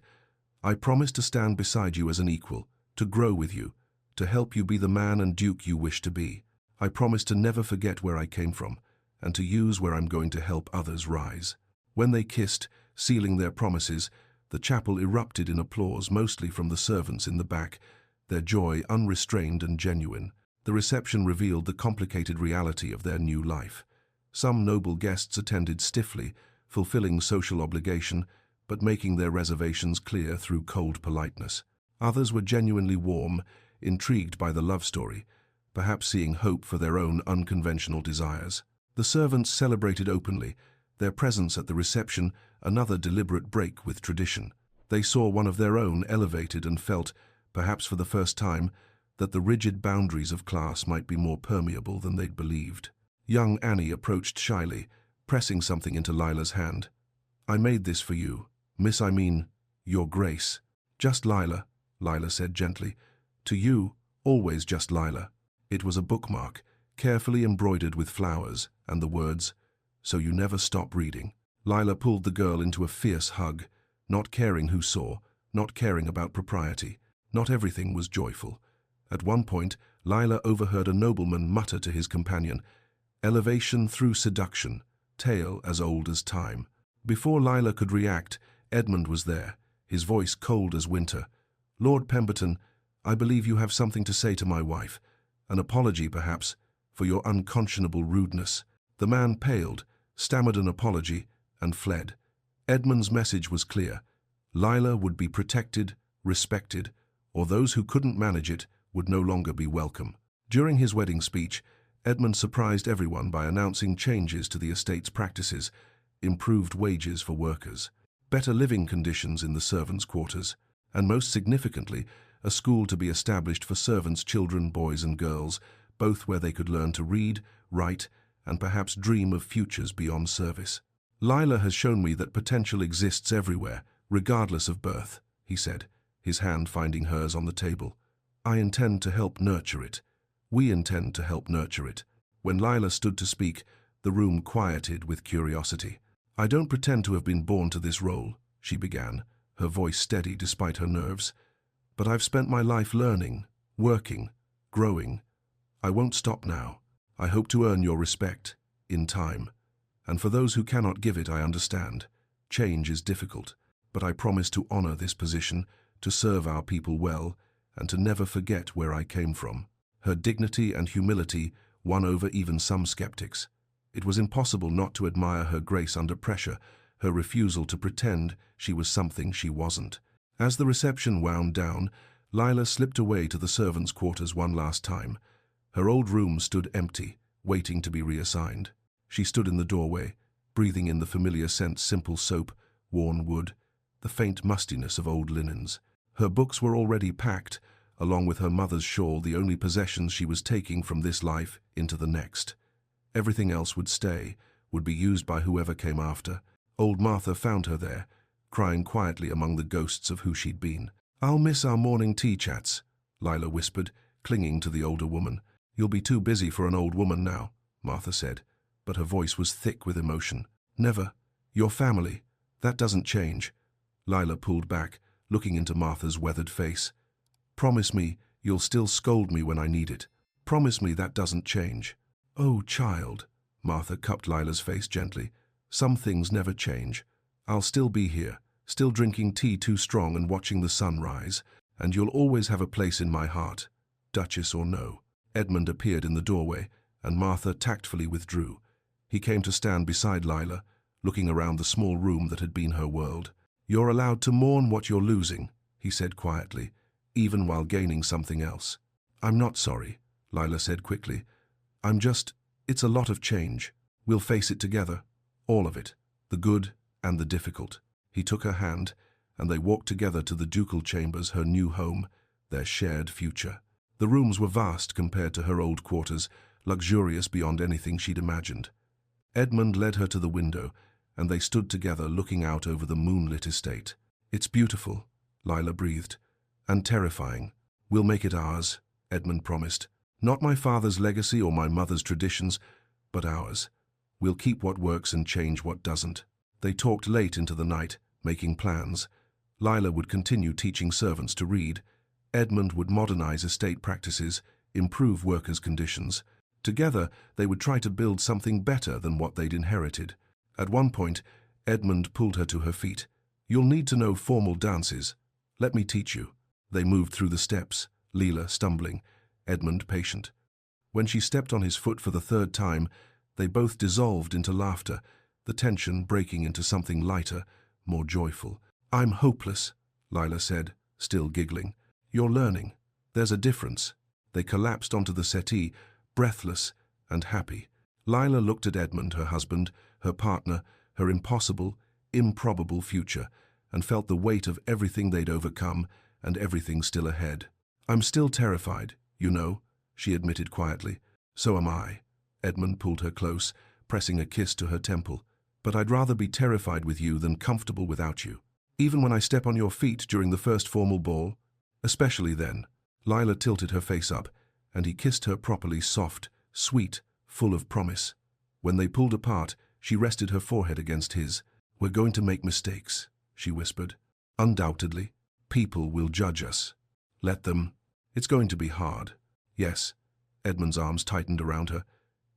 "I promise to stand beside you as an equal, to grow with you, to help you be the man and duke you wish to be. I promise to never forget where I came from, and to use where I'm going to help others rise." When they kissed, sealing their promises, the chapel erupted in applause, mostly from the servants in the back, their joy unrestrained and genuine. The reception revealed the complicated reality of their new life. Some noble guests attended stiffly, fulfilling social obligation, but making their reservations clear through cold politeness. Others were genuinely warm, intrigued by the love story, perhaps seeing hope for their own unconventional desires. The servants celebrated openly, their presence at the reception another deliberate break with tradition. They saw one of their own elevated and felt, perhaps for the first time, that the rigid boundaries of class might be more permeable than they'd believed. Young Annie approached shyly, pressing something into Lila's hand. "I made this for you, Your Grace." "Just Lila," Lila said gently. "To you, always just Lila." It was a bookmark, carefully embroidered with flowers, and the words, "So you never stop reading." Lila pulled the girl into a fierce hug, not caring who saw, not caring about propriety. Not everything was joyful. At one point, Lila overheard a nobleman mutter to his companion, "Elevation through seduction, tale as old as time." Before Lila could react, Edmund was there, his voice cold as winter. "Lord Pemberton, I believe you have something to say to my wife. An apology, perhaps, for your unconscionable rudeness." The man paled, stammered an apology, and fled. Edmund's message was clear. Lila would be protected, respected, or those who couldn't manage it would no longer be welcome. During his wedding speech, Edmund surprised everyone by announcing changes to the estate's practices, improved wages for workers, better living conditions in the servants' quarters, and most significantly, a school to be established for servants' children, boys and girls, both where they could learn to read, write, and perhaps dream of futures beyond service. "Lila has shown me that potential exists everywhere, regardless of birth," he said, his hand finding hers on the table. "I intend to help nurture it. We intend to help nurture it." When Lila stood to speak, the room quieted with curiosity. "I don't pretend to have been born to this role," she began, her voice steady despite her nerves. "But I've spent my life learning, working, growing. I won't stop now. I hope to earn your respect, in time. And for those who cannot give it, I understand. Change is difficult, but I promise to honor this position, to serve our people well, and to never forget where I came from." Her dignity and humility won over even some skeptics. It was impossible not to admire her grace under pressure, her refusal to pretend she was something she wasn't. As the reception wound down, Lila slipped away to the servants' quarters one last time. Her old room stood empty, waiting to be reassigned. She stood in the doorway, breathing in the familiar scent: simple soap, worn wood, the faint mustiness of old linens. Her books were already packed, along with her mother's shawl, the only possessions she was taking from this life into the next. Everything else would stay, would be used by whoever came after. Old Martha found her there, crying quietly among the ghosts of who she'd been. "I'll miss our morning tea chats," Lila whispered, clinging to the older woman. "You'll be too busy for an old woman now," Martha said, but her voice was thick with emotion. "Never. Your family. That doesn't change." Lila pulled back, looking into Martha's weathered face. "Promise me you'll still scold me when I need it. Promise me that doesn't change." "Oh, child," Martha cupped Lila's face gently. "Some things never change. I'll still be here, still drinking tea too strong and watching the sun rise, and you'll always have a place in my heart, Duchess or no." Edmund appeared in the doorway, and Martha tactfully withdrew. He came to stand beside Lila, looking around the small room that had been her world. "You're allowed to mourn what you're losing," he said quietly, "even while gaining something else." I'm not sorry, Lila said quickly. It's a lot of change. We'll face it together. All of it. The good and the difficult. He took her hand, and they walked together to the ducal chambers, her new home, their shared future. The rooms were vast compared to her old quarters, luxurious beyond anything she'd imagined. Edmund led her to the window, and they stood together looking out over the moonlit estate. It's beautiful, Lila breathed, and terrifying. We'll make it ours, Edmund promised. Not my father's legacy or my mother's traditions, but ours. We'll keep what works and change what doesn't. They talked late into the night, making plans. Lila would continue teaching servants to read. Edmund would modernize estate practices, improve workers' conditions. Together, they would try to build something better than what they'd inherited. At one point, Edmund pulled her to her feet. You'll need to know formal dances. Let me teach you. They moved through the steps, Lila stumbling, Edmund patient. When she stepped on his foot for the third time, they both dissolved into laughter, the tension breaking into something lighter, more joyful. I'm hopeless, Lila said, still giggling. You're learning. There's a difference. They collapsed onto the settee, breathless and happy. Lila looked at Edmund, her husband, her partner, her impossible, improbable future, and felt the weight of everything they'd overcome and everything still ahead. I'm still terrified, you know, she admitted quietly. So am I. Edmund pulled her close, pressing a kiss to her temple. But I'd rather be terrified with you than comfortable without you. Even when I step on your feet during the first formal ball, especially then. Lila tilted her face up, and he kissed her properly, soft, sweet, full of promise. When they pulled apart, she rested her forehead against his. We're going to make mistakes, she whispered. Undoubtedly. People will judge us. Let them. It's going to be hard. Yes. Edmund's arms tightened around her.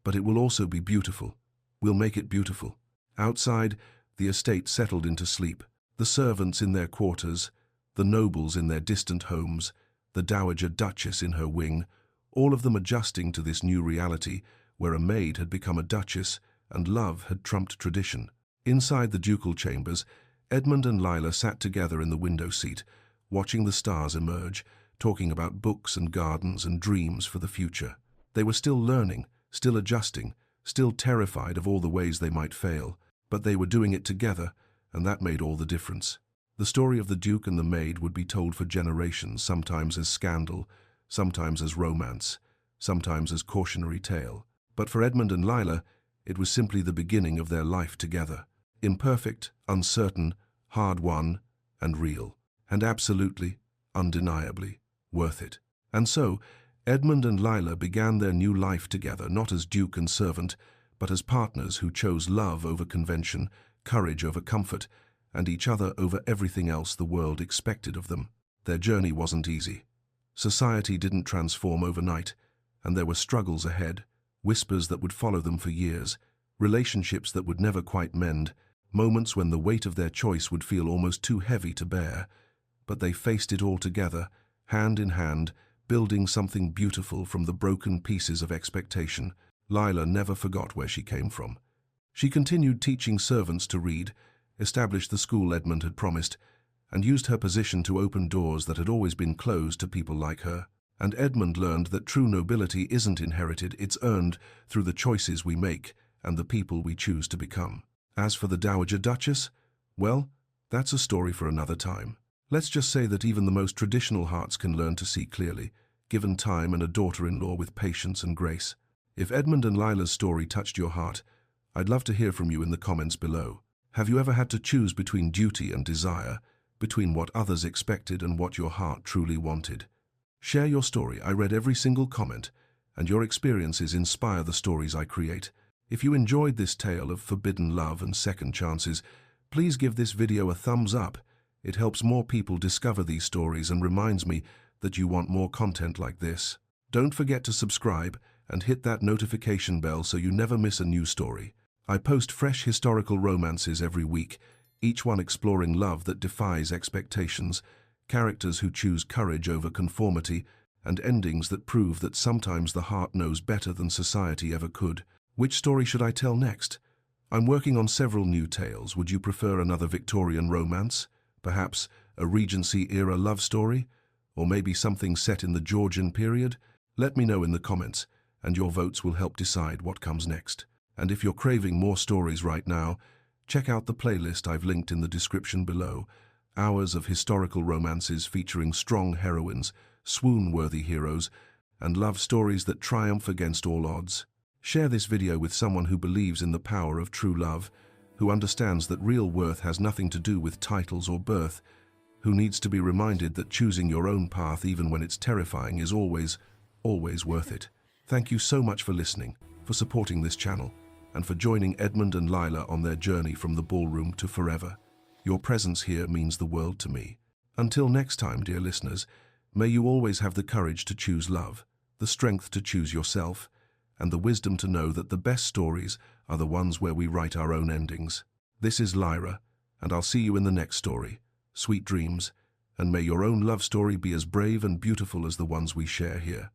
But it will also be beautiful. We'll make it beautiful. Outside, the estate settled into sleep. The servants in their quarters, the nobles in their distant homes, the Dowager Duchess in her wing, all of them adjusting to this new reality where a maid had become a duchess and love had trumped tradition. Inside the ducal chambers, Edmund and Lila sat together in the window seat, watching the stars emerge, talking about books and gardens and dreams for the future. They were still learning, still adjusting, still terrified of all the ways they might fail, but they were doing it together, and that made all the difference. The story of the Duke and the Maid would be told for generations, sometimes as scandal, sometimes as romance, sometimes as cautionary tale. But for Edmund and Lila, it was simply the beginning of their life together. Imperfect, uncertain, hard-won, and real. And absolutely, undeniably, worth it. And so, Edmund and Lila began their new life together, not as duke and servant, but as partners who chose love over convention, courage over comfort, and each other over everything else the world expected of them. Their journey wasn't easy. Society didn't transform overnight, and there were struggles ahead, whispers that would follow them for years, relationships that would never quite mend, moments when the weight of their choice would feel almost too heavy to bear. But they faced it all together, hand in hand, building something beautiful from the broken pieces of expectation. Lila never forgot where she came from. She continued teaching servants to read, established the school Edmund had promised, and used her position to open doors that had always been closed to people like her. And Edmund learned that true nobility isn't inherited, it's earned through the choices we make and the people we choose to become. As for the Dowager Duchess, well, that's a story for another time. Let's just say that even the most traditional hearts can learn to see clearly, given time and a daughter-in-law with patience and grace. If Edmund and Lila's story touched your heart, I'd love to hear from you in the comments below. Have you ever had to choose between duty and desire, between what others expected and what your heart truly wanted? Share your story. I read every single comment, and your experiences inspire the stories I create. If you enjoyed this tale of forbidden love and second chances, please give this video a thumbs up. It helps more people discover these stories and reminds me that you want more content like this. Don't forget to subscribe and hit that notification bell so you never miss a new story. I post fresh historical romances every week, each one exploring love that defies expectations, characters who choose courage over conformity, and endings that prove that sometimes the heart knows better than society ever could. Which story should I tell next? I'm working on several new tales. Would you prefer another Victorian romance? Perhaps a Regency-era love story? Or maybe something set in the Georgian period? Let me know in the comments, and your votes will help decide what comes next. And if you're craving more stories right now, check out the playlist I've linked in the description below. Hours of historical romances featuring strong heroines, swoon-worthy heroes, and love stories that triumph against all odds. Share this video with someone who believes in the power of true love, who understands that real worth has nothing to do with titles or birth, who needs to be reminded that choosing your own path even when it's terrifying is always worth it. Thank you so much for listening, for supporting this channel, and for joining Edmund and Lila on their journey from the ballroom to forever. Your presence here means the world to me. Until next time, dear listeners, may you always have the courage to choose love, the strength to choose yourself, and the wisdom to know that the best stories are the ones where we write our own endings. This is Lyra, and I'll see you in the next story. Sweet dreams, and may your own love story be as brave and beautiful as the ones we share here.